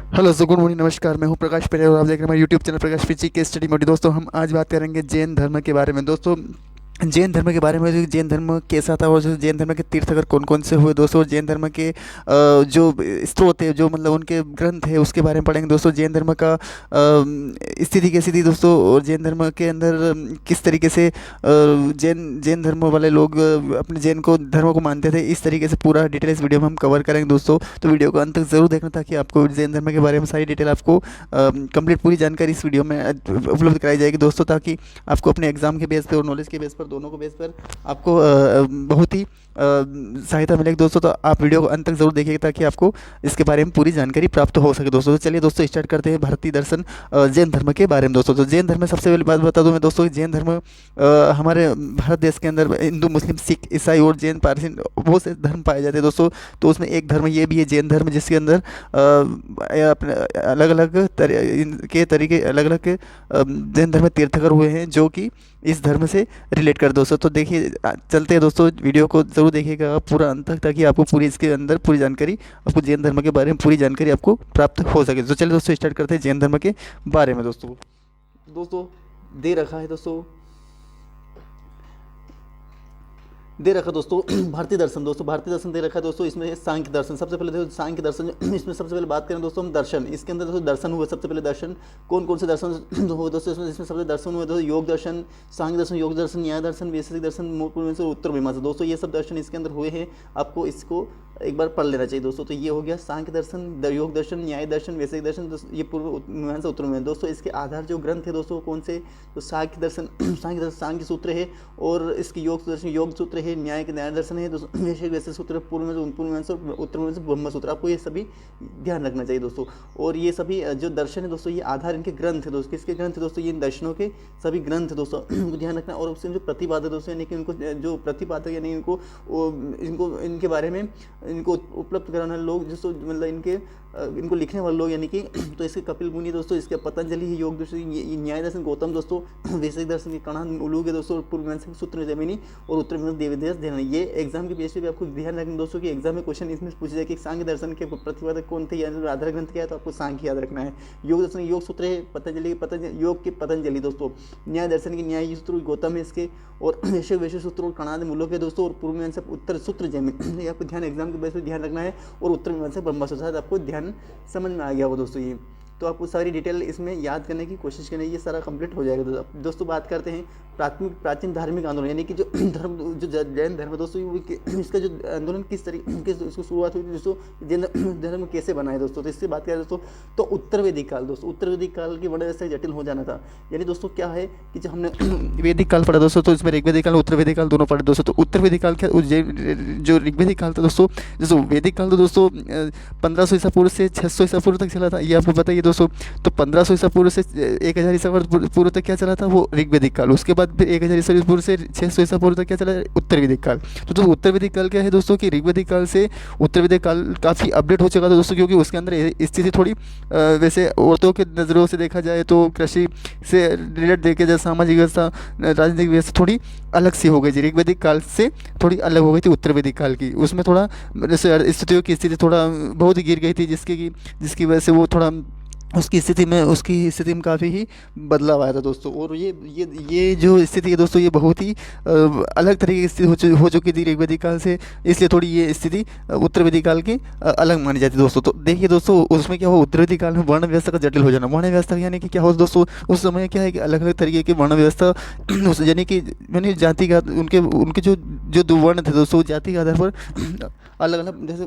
Hello so good morning, नमस्कार। मैं हूं प्रकाश पेरे और आप देख रहे हैं हमारे यूट्यूब चैनल प्रकाश पिची के स्टडी मोडी। दोस्तों, हम आज बात करेंगे जैन धर्म के बारे में। दोस्तों, जैन धर्म के बारे में, जो जैन धर्म कैसा था और जो जैन धर्म के तीर्थकर कौन कौन से हुए दोस्तों। जैन धर्म के जो स्रोत है, जो मतलब उनके ग्रंथ है, उसके बारे में पढ़ेंगे दोस्तों। जैन धर्म का स्थिति कैसी थी दोस्तों, और जैन धर्म के अंदर किस तरीके से जैन जैन धर्म वाले लोग अपने जैन को धर्म को मानते थे। इस तरीके से पूरा डिटेल इस वीडियो में हम कवर करेंगे दोस्तों। तो वीडियो को अंत तक ज़रूर देखना, ताकि आपको जैन धर्म के बारे में सारी डिटेल आपको कंप्लीट पूरी जानकारी इस वीडियो में उपलब्ध कराई जाएगी दोस्तों, ताकि आपको अपने एग्जाम के बेस पे और नॉलेज के बेस पर, दोनों को बेस पर आपको बहुत ही सहायता मिलेगी दोस्तों। तो आप वीडियो को अंत तक जरूर देखिएगा, ताकि आपको इसके बारे में पूरी जानकारी प्राप्त हो सके दोस्तों। तो चलिए दोस्तों, स्टार्ट करते हैं भारतीय दर्शन जैन धर्म के बारे में दोस्तों। तो जैन धर्म में सबसे पहले बात बता दूं मैं दोस्तों, जैन धर्म हमारे भारत देश के अंदर हिंदू, मुस्लिम, सिख, ईसाई और जैन, पारसी बहुत से धर्म पाए जाते हैं दोस्तों। तो उसमें एक धर्म ये भी है जैन धर्म, जिसके अंदर अपने अलग अलग के तरीके, अलग अलग जैन धर्म में तीर्थकर हुए हैं, जो कि इस धर्म से रिलेट कर दोस्तों। तो देखिए, चलते हैं दोस्तों, वीडियो को ज़रूर देखिएगा आप पूरा अंत तक, ताकि आपको पूरी इसके अंदर पूरी जानकारी, आपको जैन धर्म के बारे में पूरी जानकारी आपको प्राप्त हो सके। तो चलिए दोस्तों, स्टार्ट करते हैं जैन धर्म के बारे में दोस्तों। दोस्तों, दे रखा है दोस्तों, दे रखा दोस्तों भारतीय दर्शन। दोस्तों, भारतीय दर्शन दे रखा है दोस्तों। इसमें सांख्य दर्शन सबसे पहले देखो, सांख्य दर्शन इसमें सबसे पहले बात करें दोस्तों हम दर्शन। इसके अंदर दोस्तों दर्शन हुए सबसे पहले दर्शन। कौन कौन से दर्शन हुए दोस्तों इसमें सबसे दर्शन हुए दोस्तों, योग दर्शन, सांख्य दर्शन, योग दर्शन, न्याय दर्शन, वैशेषिक दर्शन, पूर्व उत्तर मीमांसा। दोस्तों, ये सब दर्शन इसके अंदर हुए हैं। आपको इसको एक बार पढ़ लेना चाहिए दोस्तों। तो ये हो गया सांख्य दर्शन, योग दर्शन, न्याय दर्शन, वैशेषिक दर्शन, ये पूर्व मीमांसा उत्तर मीमांसा। दोस्तों, इसके आधार जो ग्रंथ है दोस्तों कौन से, तो सांख्य दर्शन सांख्य दर्शन सांख्य सूत्र है, और इसकी योग दर्शन योग सूत्र है, न्याय के न्याय दर्शन है दोस्तों, वैशेषिक सूत्र, पूर्व मीमांसा, उत्तर मीमांसा, ब्रह्म सूत्र। आपको ये सभी ध्यान रखना चाहिए दोस्तों। और ये सभी जो दर्शन है दोस्तों, ये आधार इनके ग्रंथ है दोस्तों। किसके ग्रंथ है दोस्तों, ये इन दर्शनों के सभी ग्रंथ है दोस्तों, उनको ध्यान रखना। और उससे जो प्रतिपादक दोस्तों, यानी कि इनको जो प्रतिपादक, यानी इनको इनके बारे में इनको उपलब्ध कराने वाले लोग दोस्तों, मतलब इनको लिखने वाले लोग, यानी कि तो इसके कपिल मुनि दोस्तों, इसके पतंजलि है, योग दर्शन, न्याय दर्शन गौतम दोस्तों, वैशेषिक दर्शन के कणाद उलूग है दोस्तों, पूर्व मीमांसा सूत्र जमीनी, और उत्तर मीमांसा देवदेश ध्यान। ये एग्जाम के बेस पे आपको ध्यान रखना दोस्तों, कि एग्जाम में क्वेश्चन इसमें पूछा जाए कि सांख्य दर्शन के प्रतिपादक कौन थे, यानी आधार ग्रंथ क्या है, तो आपको सांख्य याद रखना है। योग दर्शन योग सूत्र है पतंजलि के, योग के पतंजलि दोस्तों। न्याय दर्शन के न्याय सूत्र गौतम है इसके, और वैशेषिक सूत्र और कणाद मूलों के दोस्तों, और पूर्व मीमांसा उत्तर सूत्र जमीन। ये आपको ध्यान एग्जाम के बेस पे ध्यान रखना है। और उत्तर मीमांसा ब्रह्म सूत्र, आपको ध्यान समझ में आ गया हो दोस्तों ये। तो आपको सारी डिटेल इसमें याद करने की कोशिश करनी, ये सारा कंप्लीट हो जाएगा दोस्तों। दोस्तों, बात करते हैं प्राचीन धार्मिक आंदोलन, यानी कि जो धर्म, जो जैन धर्म दोस्तों, इसका जो आंदोलन किस तरीके इसको शुरुआत हुई थी दोस्तों, जैन धर्म कैसे बनाए दोस्तों। तो इससे बात करें दोस्तों, तो उत्तर वैदिक काल दोस्तों, उत्तर वैदिक काल की वर्ण व्यवस्था जटिल हो जाना था। यानी दोस्तों क्या है कि जब हमने वैदिक काल पढ़ा दोस्तों, तो इसमें ऋग्वेदिक काल, उत्तर वैदिक काल दोनों पढ़े दोस्तों। तो उत्तर वैदिक काल क्या, जो ऋग्वेदिक काल था दोस्तों, जैसे वैदिक काल तो दोस्तों 1500 ईसा पूर्व से 600 ईसा पूर्व तक चला था, ये आपको बताइए दोस्तों। तो 1500 ईसा पूर्व से 1000 ईसा पूर्व तक क्या चला था, वो ऋग्वेदिक काल। उसके बाद फिर 1000 ईसा पूर्व से 600 ईसा पूर्व तक क्या चला, उत्तर वैदिक काल। तो उत्तर वैदिक काल क्या है दोस्तों, कि ऋग्वेदिक काल से उत्तर वैदिक काल काफ़ी अपडेट हो चुका था दोस्तों, क्योंकि उसके अंदर स्थिति थोड़ी वैसे औरतों के नज़रों से देखा जाए तो कृषि से रिलेटेड देखे जाए, सामाजिक व्यवस्था, राजनीतिक व्यवस्था थोड़ी अलग सी हो गई थी। ऋग्वेदिक काल से थोड़ी अलग हो गई थी उत्तर वैदिक काल की। उसमें थोड़ा जैसे स्थितियों की स्थिति थोड़ा बहुत ही गिर गई थी, जिसकी वजह से वो थोड़ा उसकी स्थिति में काफ़ी ही बदलाव आया था दोस्तों। और ये जो स्थिति है दोस्तों, ये बहुत ही अलग तरीके की स्थिति हो चुकी थी ऋग्वेदिक काल से, इसलिए थोड़ी ये स्थिति उत्तर वैदिक काल की अलग मानी जाती है दोस्तों। तो देखिए दोस्तों, उसमें क्या हुआ, उत्तर वैदिक काल में वर्ण व्यवस्था का जटिल हो जाना। वर्ण व्यवस्था यानी कि क्या हो दोस्तों, उस समय क्या है कि अलग अलग तरीके की वर्ण व्यवस्था, यानी जाति का उनके जो दो वर्ण थे दोस्तों, जाति के आधार पर अलग अलग जैसे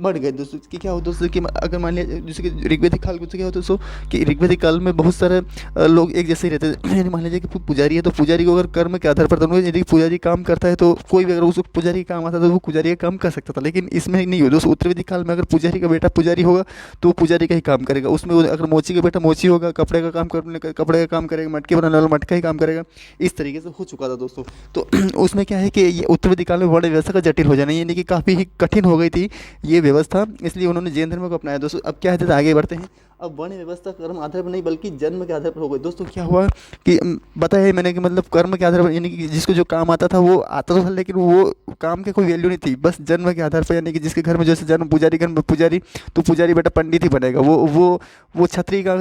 बढ़ गए दोस्तों। कि क्या हो दोस्तों, कि अगर मान लिया जैसे कि ऋग्वेदिक काल क्या होता है दोस्तों, कि ऋग्वेदिक काल में बहुत सारे लोग एक जैसे ही रहते हैं। यानी मान लीजिए कि पुजारी है, तो पुजारी को अगर कर्म के आधार पर, यदि पुजारी काम करता है तो कोई भी अगर उसको पुजारी काम आता था, तो वो पुजारी का काम कर सकता था। लेकिन इसमें नहीं हो दोस्तों, उत्तर वैदिक काल में अगर पुजारी का बेटा पुजारी होगा तो वो पुजारी का ही काम करेगा। उसमें अगर मोची का बेटा मोची होगा, कपड़े का काम करेगा, मटके बनाने वाला मटका ही काम करेगा। इस तरीके से हो चुका था दोस्तों। तो उसमें क्या है कि ये उत्तर वैदिक काल में वर्ण व्यवस्था का जटिल हो जाना, यानी कि काफ़ी ही कठिन हो गई थी ये व्यवस्था, इसलिए उन्होंने जैन धर्म को अपनाया दोस्तों। अब क्या है, आगे बढ़ते हैं। अब वर्ण व्यवस्था कर्म आधार पर नहीं बल्कि जन्म के आधार पर हो गई। दोस्तों क्या हुआ कि बताया है मैंने कि मतलब कर्म के आधार पर, यानी कि जिसको जो काम आता था वो आता तो था, लेकिन वो काम की कोई वैल्यू नहीं थी, बस जन्म के आधार पर, यानी कि जिसके घर में जैसे जन्म पुजारी घर में पुजारी, तो पुजारी बेटा पंडित ही बनेगा। वो छत्री का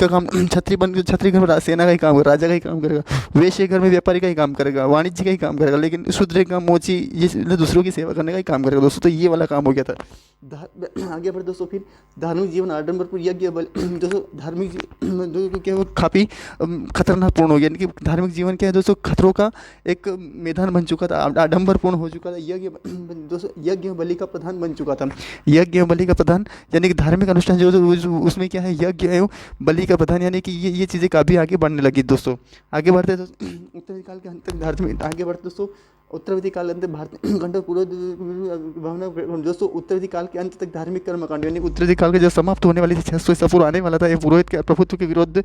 काम छत्री बन के छत्री घर में सेना का ही काम करेगा, राजा का ही काम करेगा। वैश्य घर में व्यापारी का ही काम करेगा, वाणिज्य का ही काम करेगा, लेकिन शूद्र का मोची ये दूसरों की सेवा करने का ही काम करेगा दोस्तों। तो ये वाला काम हो गया था। आगे बढ़े दोस्तों, फिर धार्मिक जीवन आडंबरपूर्ण यज्ञ दोस्तों, धार्मिक दोस्तों क्या वो काफ़ी खतरनाक पूर्ण हो गया, यानी कि धार्मिक जीवन क्या है दोस्तों, खतरों का एक मैदान बन चुका था, आडंबरपूर्ण हो चुका था। यज्ञ दोस्तों, यज्ञ बलि का प्रधान बन चुका था। यज्ञ बलि का प्रधान यानी कि धार्मिक अनुष्ठान जो उसमें क्या है, यज्ञ एवं बलि का प्रधान, यानी कि ये चीज़ें काफ़ी आगे बढ़ने लगी दोस्तों। आगे बढ़ते दोस्तों, उत्तराधिक काल के अंत तक धार्मिक, आगे बढ़ते दोस्तों, उत्तराधिक काल अंत भारत घंटा पूर्व भावना दोस्तों, उत्तराधिक काल के अंत तक धार्मिक कर्मकांड, यानी उत्तराधिक काल के जो समाप्त होने वाली थी 600 ईसा पूर्व आने वाला था, ये पुरोहित के प्रभुत्व के विरुद्ध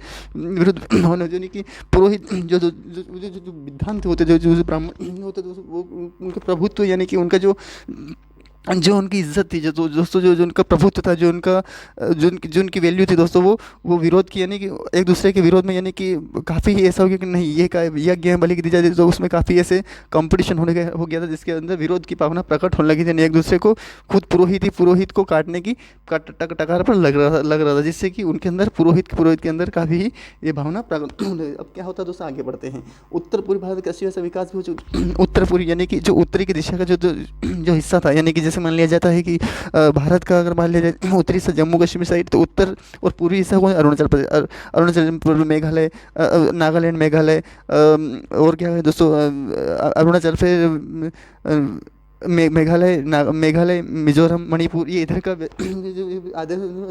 होने, यानी कि पुरोहित जो विद्वान होते, जो ब्राह्मण होते वो उनके प्रभुत्व, यानी कि उनका जो उनकी इज्जत थी, जो दोस्तों जो उनका प्रभुत्व था, जो उनकी वैल्यू थी दोस्तों, वो विरोध की, यानी कि एक दूसरे के विरोध में, यानी कि काफ़ी ऐसा हो गया कि नहीं ये का यज्ञ बलि की दी जाती, तो उसमें काफ़ी ऐसे कंपटीशन हो गया था, जिसके अंदर विरोध की भावना प्रकट होने लगी थी। एक दूसरे को खुद पुरोहित को काटने की टकार पर लग रहा था, जिससे कि उनके अंदर पुरोहित के अंदर काफ़ी ही ये भावना प्रकट। अब क्या होता है दोस्तों, आगे बढ़ते हैं। उत्तर पूर्वी भारत का कृषि विकास भी हो चुका, उत्तर पूर्वी यानी कि जो उत्तरी की दिशा का जो हिस्सा था, यानी कि जैसे मान लिया जाता है कि भारत का अगर मान लिया जाए उत्तरी से जम्मू कश्मीर साइड, तो उत्तर और पूर्वी हिस्सा को अरुणाचल प्रदेश, अरुणाचल प्रदेश, मेघालय, नागालैंड, मेघालय, और क्या है दोस्तों, अरुणाचल फिर मेघालय, मिजोरम, मणिपुर, ये इधर का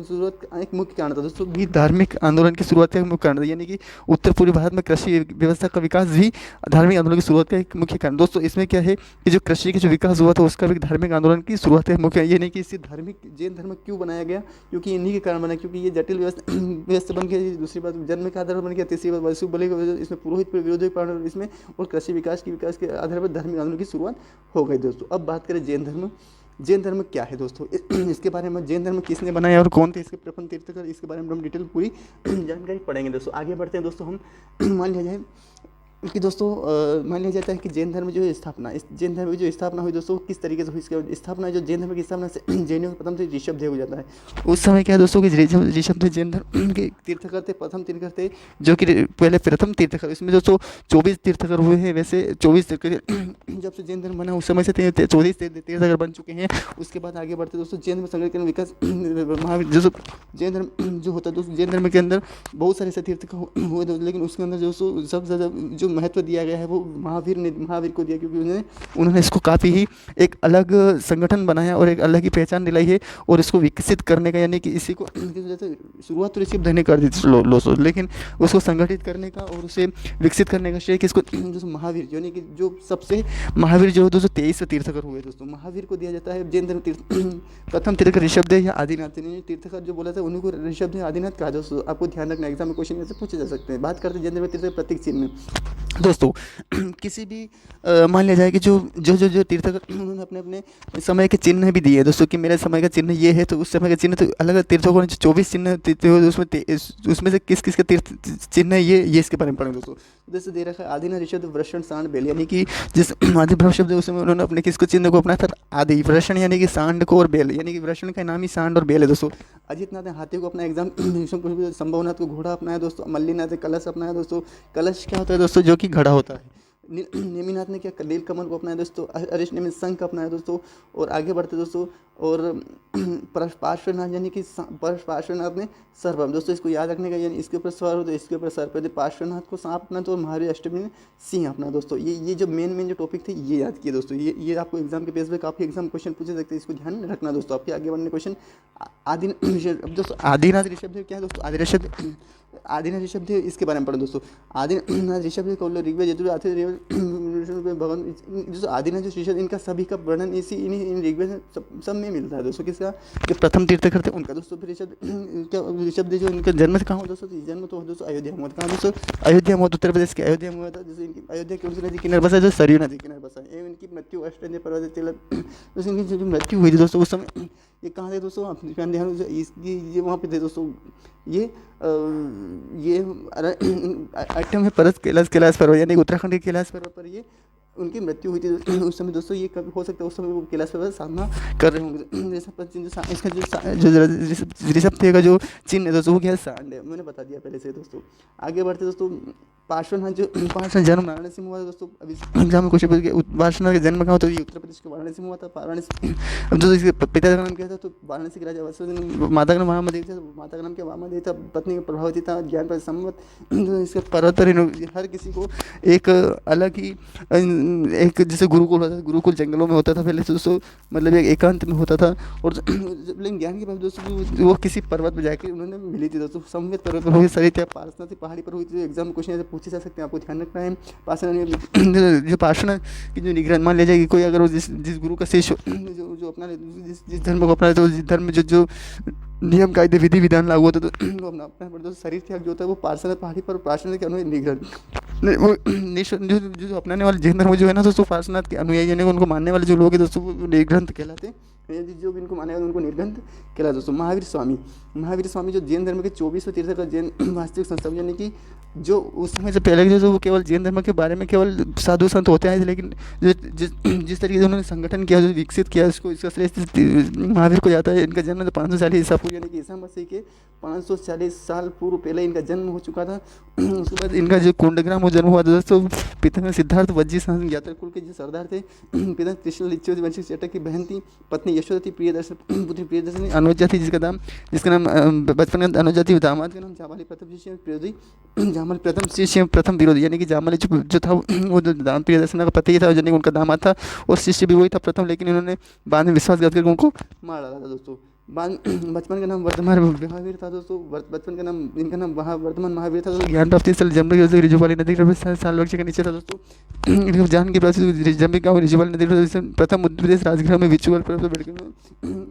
शुरुआत का एक मुख्य कारण था दोस्तों, भी धार्मिक आंदोलन की शुरुआत का एक मुख्य कारण था, यानी कि उत्तर पूर्वी भारत में कृषि व्यवस्था का विकास भी धार्मिक आंदोलन की शुरुआत का एक मुख्य कारण। दोस्तों इसमें क्या है कि जो कृषि का जो विकास हुआ था उसका भी धार्मिक आंदोलन की शुरुआत का मुख्य, ये नहीं कि इसे धार्मिक जैन धर्म क्यों बनाया गया, क्योंकि इन्हीं के कारण बना, क्योंकि ये जटिल व्यवस्था बन गई। दूसरी बात जन्म के आधार पर बन गया, तीसरी बात वैश्विक बलि की वजह, इसमें पुरोहित पर विरोधी कारण इसमें, और कृषि विकास के आधार पर धार्मिक आंदोलन की शुरुआत हो गई दोस्तों। अब बात करें जैन धर्म क्या है दोस्तों, इसके बारे में, जैन धर्म किसने बनाया और कौन थे इसके प्रथम तीर्थंकर, इसके बारे में हम डिटेल पूरी जानकारी पढ़ेंगे दोस्तों। आगे बढ़ते हैं दोस्तों, हम मान लिया जाए कि दोस्तों मान लिया जाता है कि जैन धर्म जो है स्थापना, इस जैन धर्म की जो स्थापना हुई दोस्तों, किस तरीके से हुई, इसकी स्थापना, जो जैन धर्म की स्थापना से जैनियों का प्रथम से ऋषभदेव हो जाता है। उस समय क्या है दोस्तों कि ऋषभदेव जैन धर्म के तीर्थकर थे, प्रथम तीर्थकर थे, जो कि पहले प्रथम तीर्थकर, इसमें दोस्तों 24 तीर्थकर हुए हैं। वैसे 24 तीर्थकर जब से जैन धर्म बना उस समय से 24 तीर्थकर बन चुके हैं। उसके बाद आगे बढ़ते दोस्तों, जैन धर्म संगठन विकास महावीर, जो जैन धर्म जो होता है दोस्तों, जैन धर्म के अंदर बहुत सारे ऐसे तीर्थकर हुए, लेकिन उसके अंदर दोस्तों सबसे ज़्यादा जो महत्व दिया गया है वो महावीर को दिया, क्योंकि उन्होंने इसको काफ़ी ही एक अलग संगठन बनाया और एक अलग ही पहचान दिलाई है, और इसको विकसित करने का, यानी कि इसी को जैसे शुरुआत तो ऋषभ देने कर दी थी लेकिन उसको संगठित करने का और उसे विकसित करने का श्रेय किसको, दोस्तों महावीर, यानी कि जो सबसे महावीर जो दोस्तों 23 तीर्थकर हुए दोस्तों, महावीर को दिया जाता है जैन धर्म प्रथम तीर्थकर ऋषभदेव या आदिनाथ, तीर्थकर जो बोला था उन्हीं को ऋषभदेव आदिनाथ कहा दोस्तों। आपको ध्यान रखना, एग्जाम में क्वेश्चन ऐसे पूछे जा सकते हैं। बात करते हैं जैन धर्म तीर्थकर प्रतीक चिन्ह दोस्तों, किसी भी मान लिया जाए कि जो तीर्थकर उन्होंने अपने समय के चिन्ह भी दिए दोस्तों, कि मेरे समय का चिन्ह ये है, तो उस समय का चिन्ह तो अलग तीर्थकों ने 24 चिन्ह उसमें से किस का तीर्थ चिन्ह है, ये इसके बारे में पढ़ेंगे दोस्तों। जैसे दे रखा है आदिनाथ ऋषभ वृषण सांड बेल, यानी कि जिस आदि ब्रह्म शब्द है उसमें उन्होंने अपने किसको चिन्ह को अपनाया था, आदि वृषण, यानी कि सांड को, और बेल, यानी कि वृषण का नाम ही सांड और बेल है दोस्तों। अजितनाथ ने हाथी को अपना एग्जाम, संभवनाथ को घोड़ा अपनाया दोस्तों, मल्लीनाथ ने कलश अपनाया दोस्तों। कलश क्या होता है दोस्तों, जो कि घड़ा होता है। नेमिनाथ ने क्या नील कमल को अपनाया दोस्तों, अरिष्ट ने शंख अपनाया दोस्तों। और आगे बढ़ते दोस्तों, और पार्श्वनाथ यानी कि पार्श्वनाथ ने सर्प दोस्तों, इसको याद रखने का, यानी इसके ऊपर सवार हो तो इसके ऊपर सर्प, यदि पार्श्वनाथ को सांप अपना तो, और महावीर अष्टमी ने सिंह अपना दोस्तों। ये जो मेन जो टॉपिक थे ये याद किए दोस्तों, ये आपको एग्जाम के पेज पे काफ़ी एग्जाम क्वेश्चन पूछे सकते हैं, इसको ध्यान रखना दोस्तों। आपके आगे बढ़ने क्वेश्चन दोस्तों, आदिनाथ ऋषभदेव क्या है दोस्तों, आदिनाथ ऋषभदेव इसके बारे में पढ़ो दोस्तों। आदिनाथ ऋषभदेव को ऋग्वेद यजुर्वेद भगवान दोस्तों, आदिनाथ जो ऋषभ, इनका सभी का वर्णन इन ऋग्वेद सब में मिलता है दोस्तों। किसका, जो प्रथम तीर्थकर थे उनका दोस्तों। फिर ऋषभदेव जो इनका जन्म कहाँ हुआ दोस्तों, जन्म तो दोस्तों अयोध्या में हुआ था। कहाँ दोस्तों, अयोध्या में, उत्तर प्रदेश के अयोध्या में हुआ था। जैसे इनकी अयोध्या के नदी किनारे बसा, जो सरयू नदी किनारे बसा, एवं इनकी मृत्यु अष्टंजय पर्वत तिलक, इनकी जो मृत्यु हुई थी दोस्तों उस समय, ये कहाँ थे दोस्तों, आप ध्यान इसकी ये वहाँ पे थे दोस्तों, ये ये अट्ठम में परस कैलाश पर्वत यानी उत्तराखंड के कैलाश पर्वत पर ये उनकी मृत्यु हुई थी। उस समय दोस्तों ये कभी हो सकता है उस समय वो कैलाश पर्वत का सामना कर रहे होंगे। इसका जो ऋषभ थे का जो चिन्ह है दोस्तों वो क्या है, सांड है, मैंने बता दिया पहले से दोस्तों। आगे बढ़ते दोस्तों, पार्श्वनाथ जो पार्श्वनाथ जन्म वाराणसी में हुआ था दोस्तों। अभी एग्जाम में क्वेश्चन पूछ गया पार्श्वनाथ का जन्म कहाँ हुआ, तो ये उत्तर प्रदेश के वाराणसी में हुआ था। वाराणसी अब जो इसके पिता का नाम क्या था, तो वाराणसी के राजा वत्सोदन, माता का नाम महामदेवी था, माता का नाम क्या महामदेवी था, पत्नी का प्रभावती था, ज्ञान पर सम्मत। इसके पर्वत पर हर किसी को एक अलग ही एक जैसे गुरुकुल होता था, गुरुकुल जंगलों में होता था पहले दोस्तों, मतलब एक एकांत में होता था। और लेकिन ज्ञान की बात दोस्तों वो किसी पर्वत पर जाकर उन्होंने मिली थी दोस्तों, समवेत पर्वत पर हुई, सरिता पार्श्वनाथ पहाड़ी पर हुई थी। एग्जाम में क्वेश्चन ऐसे पूछे जा सकते हैं, आपको ध्यान रखना है। पार्श्वनाथ जो पार्श्वनाथ की जो निगरान मान लिया जाएगी कोई अगर वो जिस गुरु का शिष्य जो अपना जिस धर्म को अपना तो जिस धर्म में जो नियम कायदे विधि विधान लागू होता है तो वो अपना पड़ता है। शरीर त्याग जो होता है वो पार्श्वनाथ पहाड़ी पर पार्श्वनाथ के अनुयायी निगरान वो जो अपनाने वाले जैन धर्म जो है ना दोस्तों, पार्श्वनाथ के अनुयायी यानी उनको मानने वाले जो लोग हैं दोस्तों वो निर्ग्रंथ कहलाते हैं। जो भी इनको माने वाले उनको निर्ग्रंथ कहलाते दोस्तों। महावीर स्वामी जो जैन धर्म के 24वें तीर्थंकर जैन वास्तविक संस्थापक यानी कि जो उस समय से पहले जो वो केवल जैन धर्म के बारे में केवल साधु संत होते आए थे, लेकिन जिस तरीके से उन्होंने संगठन किया, जो विकसित किया, इसको इसका श्रेष्ठ महावीर को जाता है। इनका जन्म तो 540 ईसा पूर्व यानी कि ईसा मसीह के 540 साल पूर्व पहले इनका जन्म हो चुका था। उसके बाद इनका जो कुंडग्राम में जन्म हुआ था दोस्तों। पिता में सिद्धार्थ वज्जी ज्ञातर कुल के जो सरदार थे। पिता कृष्ण लिच्छवी वंशी चटक की बहन थी। पत्नी यशोदा थी। पुत्री प्रियदर्शनी अनुजा थी, जिसका नाम बचपन में अनुजा थी। दामाद का नाम जामाली प्रथम शिष्य विरोधी, जामाली प्रथम शिष्य प्रथम विरोधी यानी कि जामाली जो था वो दाम प्रियदर्शन का पति था, यानी उनका दामाद था और शिष्य भी वही था प्रथम, लेकिन इन्होंने बाद में विश्वासघात करके उनको मार डाला था दोस्तों। बचपन का नाम वर्धमान महावीर था दोस्तों। बचपन का नाम इनका नाम वर्धमान महावीर था दोस्तों। ज्ञान प्राप्ति स्थल जम्बी रिजुवाली नदी साल वृक्ष के नीचे था दोस्तों। ज्ञान की प्राप्ति जम्बी गाँव रिजुवाली नदी प्रथम उत्तर प्रदेश राजगृह में विचुअल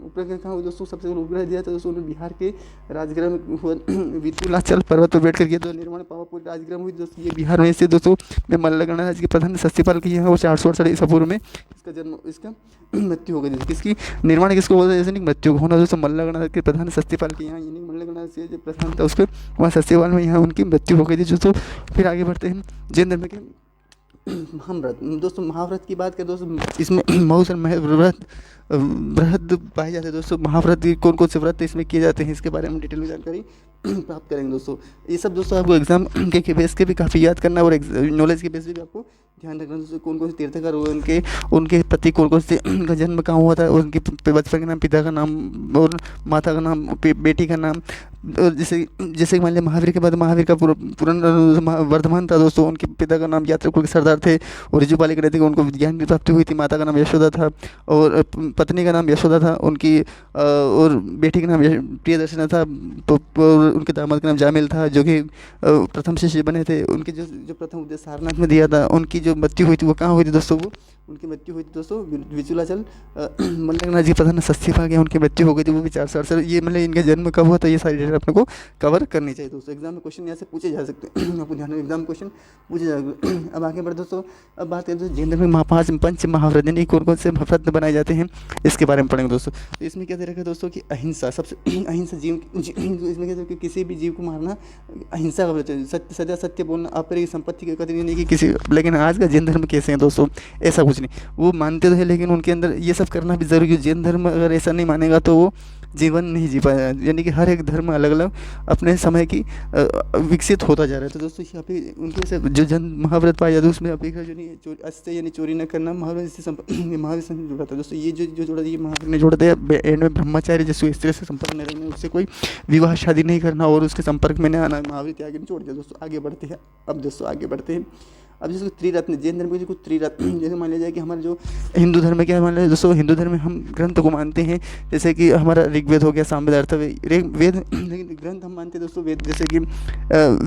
उपग्रह कहाँ दोस्तों, सबसे पहले उपग्रह दिया था दोस्तों बिहार के राजगृह में विचुलाचल पर्वत पर बैठ कर किया। तो निर्माण पावापुर राजगृह में हुई दोस्तों, ये बिहार में से दोस्तों में मल्लगणना राज्य के प्रधान सत्यपाल की यहाँ वो 468 ईसा पूर्व में इसका मृत्यु हो गई। किसकी निर्माण किसको बोलते हैं, जैसे मृत्यु होना दोस्तों मल्लगणना के प्रधान सत्यपाल के यहाँ, यानी मल्लगणना से जो प्रधान था उसके वहाँ सत्यपाल में यहाँ उनकी मृत्यु हो गई थी दोस्तों। फिर आगे बढ़ते हैं जैन धर्म के महाव्रत दोस्तों। महाव्रत की बात करें दोस्तों, इसमें बहुत सारे व्रत पाए जाते हैं दोस्तों। महाव्रत कौन कौन से व्रत इसमें किए जाते हैं इसके बारे में डिटेल में जानकारी प्राप्त करेंगे दोस्तों। ये सब दोस्तों आपको एग्जाम के बेस के भी काफ़ी याद करना और नॉलेज के बेस पे भी आपको ध्यान रखना दोस्तों। कौन कौन से तीर्थकर हुए, उनके पति कौन कौन से, उनका जन्म कहाँ हुआ था, उनके बचपन का नाम, पिता का नाम और माता का नाम, बेटी का नाम। और जैसे मान लिया महावीर के बाद महावीर का पूर्ण वर्धमान था दोस्तों। उनके पिता का नाम यात्रा कुल के सरदार थे और रिजुपाली कहते थे। उनको ज्ञान की प्राप्ति हुई थी। माता का नाम यशोदा था और पत्नी का नाम यशोदा था उनकी, और बेटी का नाम प्रियदर्शना था। और उनके दामाद का नाम जामिल था, जो कि प्रथम शिष्य बने थे। उनके जो प्रथम उपदेश सारनाथ में दिया था। उनकी जो मृत्यु हुई थी वो कहाँ हुई थी दोस्तों, वो उनकी मृत्यु हुई थी दोस्तों विचुलाचल मल्लगणना जी प्रधान सत्यपाल के उनकी मृत्यु हो गई थी, वो भी 468। ये मतलब इनका जन्म कब हुआ था, ये सारी डिटेल अपने को कवर करनी चाहिए दोस्तों। एग्जाम में क्वेश्चन यहाँ से पूछे जा सकते हैं, आपको ध्यान, एग्जाम में क्वेश्चन पूछे जा सकते हैं। अब आगे बढ़े दोस्तों, अब बात करें दोस्तों जैन धर्म में पाँच पंच महाव्रत यानी कौन कौन से व्रत बनाए जाते हैं इसके बारे में पढ़ेंगे दोस्तों। तो इसमें क्या दे रखा है दोस्तों कि अहिंसा, सबसे अहिंसा जीव, इसमें क्या कि किसी भी जीव को मारना अहिंसा का व्रत है। सत्य सदा सत्य बोलना, अपनी संपत्ति के कदर नहीं कि किसी, लेकिन आज का जैन धर्म कैसे हैं दोस्तों, ऐसा कुछ नहीं। वो मानते तो है लेकिन उनके अंदर ये सब करना भी ज़रूरी है। जैन धर्म अगर ऐसा नहीं मानेगा तो वो जीवन नहीं जी पाया। यानी कि हर एक धर्म अलग अलग अपने समय की विकसित होता जा रहा है। तो दोस्तों यहाँ पे उनके से जो जन महाव्रत पाया जाता है उसमें अपेक्षा जो नहीं अस्त्य यानी चोरी न करना महावीर से महावीर से जुड़ा था दोस्तों। ये जो जोड़ा ये महावीर ने जोड़ा था एंड में ब्रह्मचार्य जैसे स्त्री से संपर्क नहीं रखना, उससे कोई विवाह शादी नहीं करना और उसके संपर्क में नहीं आना, महावीर त्याग नहीं छोड़ दिया दोस्तों। आगे बढ़ते हैं, अब दोस्तों आगे बढ़ते हैं। अब जैसे त्रिरत्न जैन धर्म के कुछ त्रिरत्न, जैसे मान लिया जाए कि हमारे जो हिंदू धर्म में क्या मान लिया दोस्तों, हिंदू धर्म में हम ग्रंथ को मानते हैं। जैसे कि हमारा ऋग्वेद हो गया, सामवेद, अथर्ववेद, वेद, लेकिन ग्रंथ हम मानते हैं दोस्तों वेद, जैसे कि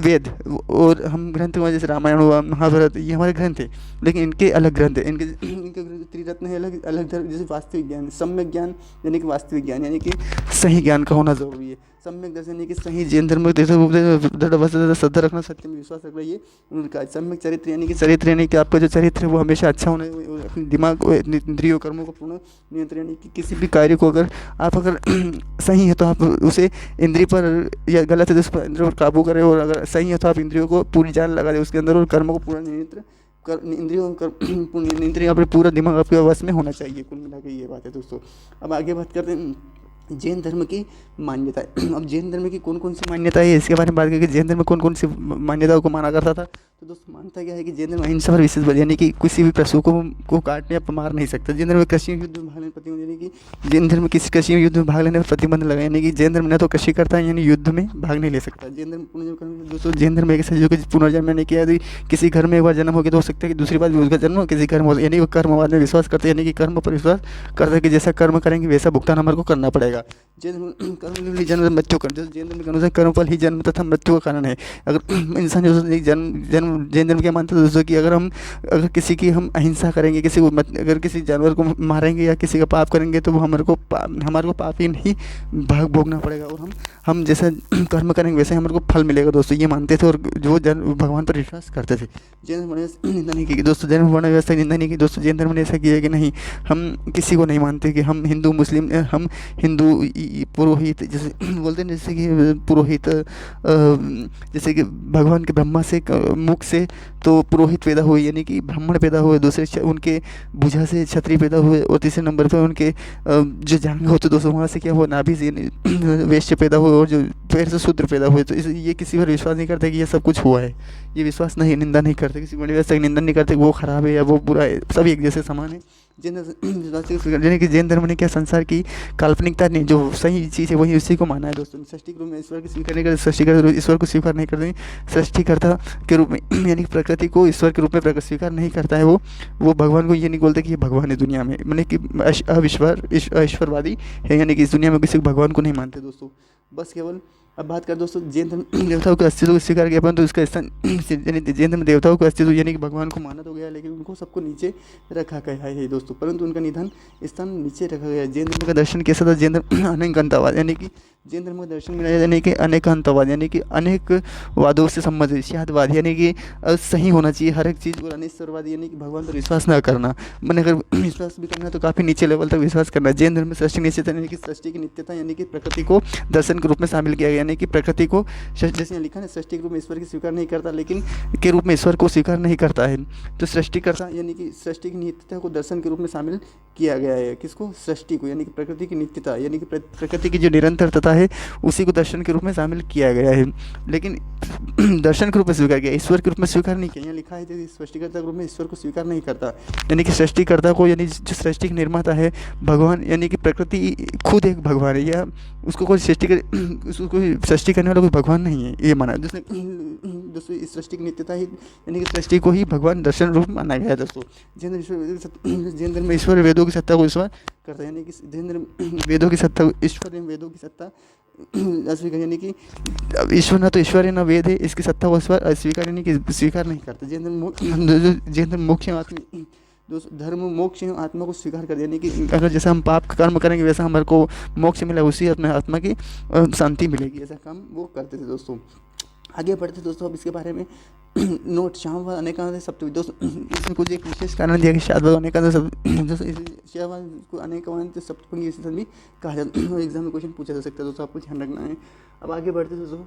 वेद, और हम ग्रंथ में जैसे रामायण हुआ, महाभारत, ये हमारे ग्रंथ है। लेकिन इनके अलग ग्रंथ है, इनके त्रिरत्न है अलग अलग धर्म। जैसे वास्तविक ज्ञान, सम्यक ज्ञान यानी कि वास्तविक ज्ञान यानी कि सही ज्ञान का होना ज़रूरी है। सम्यक दर्शन यानी कि सही जैन धर्म में दृढ़ श्रद्धा रखना, सत्य में विश्वास रखना, ये उनका सम्यक चरित्र यानी कि आपका जो चरित्र है वो हमेशा अच्छा होना है। अपने दिमाग को, इंद्रियों कर्मों को पूर्ण नियंत्रण यानी कि किसी भी कार्य को अगर सही है तो आप उसे इंद्रिय पर, या गलत है तो उस पर इंद्रियों पर काबू करें, और अगर सही है तो आप इंद्रियों को पूरी जान लगा दें उसके अंदर, और कर्मों को पूरा नियंत्रण कर, इंद्रियों पर पूरा दिमाग आपके वश में होना चाहिए। कुल मिला के ये बात है दोस्तों। अब आगे बात करते हैं जैन धर्म की मान्यता है। अब जैन धर्म की कौन कौन सी मान्यता है इसके बारे में बात करेंगे। जैन धर्म में कौन कौन सी मान्यताओं को माना करता था, तो दोस्तों मानता क्या है कि जैन धर्म अहिंसा पर विशेष बल, यानी कि किसी भी पशु को काटने या मार नहीं सकता। जैन धर्म में कृषि युद्ध में भाग लेने प्रतिबंध, यानी कि जैन धर्म में किसी कृषि युद्ध में भाग लेने पर प्रतिबंध लगा, यानी कि जैन धर्म न तो कृषि करता है यानी युद्ध में भाग नहीं ले सकता। जैन धर्म पुनर्जन्म, दोस्तों जैन धर्म एक ऐसा जो कि पुनर्जन्म यानी कि यदि किसी घर में एक बार जन्म हो गया तो हो सकता है कि दूसरी बार भी उसका जन्म किसी कर्म हो, यानी वो कर्मवाद में विश्वास करते हैं, यानी कि कर्म पर विश्वास करते हैं कि जैसा कर्म करेंगे वैसा भुगतान हमारे को करना पड़ेगा। जैन कर्म ही जन्म मृत्यु कारण, जैन धर्म के अनुसार कर्म फल ही जन्म तथा मृत्यु का कारण है। अगर इंसान जो जैन धर्म क्या मानता है दोस्तों कि अगर किसी की हम अहिंसा करेंगे, किसी को अगर किसी जानवर को मारेंगे या किसी का पाप करेंगे तो वो हमारे को पाप ही नहीं भाग भोगना पड़ेगा, और हम जैसा कर्म करेंगे वैसे हमारे को फल मिलेगा दोस्तों, ये मानते थे और जो भगवान पर विश्वास करते थे। जैन धर्म ने निंदा नहीं की दोस्तों, जैन वर्ण व्यवस्था की निंदा नहीं की दोस्तों। जैन धर्म ने ऐसा किया कि नहीं, हम किसी को नहीं मानते कि हम हिंदू मुस्लिम, हम हिंदू पुरोहित जैसे बोलते हैं, जैसे कि पुरोहित जैसे कि भगवान के ब्रह्मा से मुख से तो पुरोहित पैदा हुए, यानी कि ब्राह्मण पैदा हुए, दूसरे उनके भुजा से क्षत्रिय पैदा हुए, और तीसरे नंबर पर उनके जो जांघ होते दोस्तों वहाँ से क्या हुआ, नाभि से वैश्य पैदा हुए, और जो पैर से शूद्र पैदा हुए। तो ये किसी पर विश्वास नहीं करते कि ये सब कुछ हुआ है, ये विश्वास नहीं, निंदा नहीं करते, किसी बड़ी व्यवस्था की निंदा नहीं करते वो खराब है या वो बुरा है, सभी एक जैसे समान है। यानी कि जैन धर्म ने क्या संसार की काल्पनिकता नहीं, जो सही चीज़ है वही उसी को माना है दोस्तों। सृष्टि के रूप में ईश्वर को स्वीकार नहीं करते, सृष्टिकर्ता ईश्वर को स्वीकार नहीं करते, सृष्टिकर्ता के रूप में यानी कि प्रकृति को ईश्वर के रूप में स्वीकार नहीं करता है वो भगवान को ये नहीं बोलते कि ये भगवान है दुनिया में, मैंने कि ईश्वरवादी है, यानी कि इस दुनिया में किसी भगवान को नहीं मानते दोस्तों। बस केवल अब बात कर दोस्तों जैन धर्म देवताओं के अस्तित्व को स्वीकार किया, परंतु इसका स्थान यानी जैन धर्म देवताओं के अस्तित्व यानी कि भगवान को माना तो गया, लेकिन उनको सबको नीचे रखा गया है दोस्तों, परंतु उनका निधन स्थान नीचे रखा गया है। जैन धर्म का दर्शन कैसा था, जैन धर्म अनेकांतवाद, यानी कि जैन धर्म का दर्शन मिला यानी कि अनेकांतवाद, यानी कि अनेक वादों से संबंधित, शादवाद यानी कि सही होना चाहिए हर एक चीज़, और अनिश्वरवाद यानी कि भगवान पर विश्वास न करना, मैंने अगर विश्वास भी करना तो काफ़ी नीचे लेवल तक विश्वास करना। जैन धर्म में सृष्टि निश्चित यानी कि सृष्टि की नित्यता, यानी कि प्रकृति को दर्शन के रूप में शामिल किया गया, यानी कि प्रकृति को जैसे लिखा है सृष्टि के रूप में ईश्वर की स्वीकार नहीं करता, लेकिन के रूप में ईश्वर को स्वीकार नहीं करता है। तो सृष्टिकर्ता यानी कि सृष्टि की नित्यता को दर्शन के रूप में शामिल किया गया है, किसको, सृष्टि को, यानी कि प्रकृति की नित्यता यानी कि प्रकृति की जो निरंतरता है उसी को दर्शन के रूप में शामिल किया गया है, लेकिन दर्शन के रूप में स्वीकार किया, ईश्वर के रूप में स्वीकार नहीं किया। यहाँ लिखा है कि सृष्टिकर्ता के रूप में ईश्वर को स्वीकार नहीं करता, यानी कि सृष्टिकर्ता को, यानी जो सृष्टि के निर्माता है भगवान, यानी कि प्रकृति खुद एक भगवान है, या उसको कोई सृष्टि करने वाला कोई भगवान नहीं है, ये माना दोस्तों। इस सृष्टि की नित्यता ही यानी कि सृष्टि को ही भगवान दर्शन रूप माना गया है दोस्तों। जैन धर्म में ईश्वर वेदों की सत्ता को ईश्वर करता है, यानी कि जैन धर्म वेदों की सत्ता, ईश्वर वेदों की सत्ता अस्वीकार, यानी कि ईश्वर ना तो ईश्वर है ना वेद है, इसकी सत्ता को ईश्वर अस्वीकार यानी कि स्वीकार नहीं करता। जैन धर्म मोक्ष आत्मा दोस्तों, धर्म मोक्ष आत्मा को स्वीकार कर, यानी कि अगर जैसा हम पाप कर्म करेंगे वैसा हमारे को मोक्ष मिला, उसी अपने आत्मा की शांति मिलेगी, ऐसा काम वो करते थे दोस्तों। आगे बढ़ते दोस्तों, अब इसके बारे में नोट शाहवाद अनेकांत सप्तमी दोस्तों, इसमें कुछ एक विशेष कारण दिया कि शाहवाद अनेकांत शाहवाद को अनेकांत सप्तमी भी कहा जाता है, एग्जाम में क्वेश्चन पूछा जा सकता है दोस्तों, आपको ध्यान रखना है। अब आगे बढ़ते दोस्तों,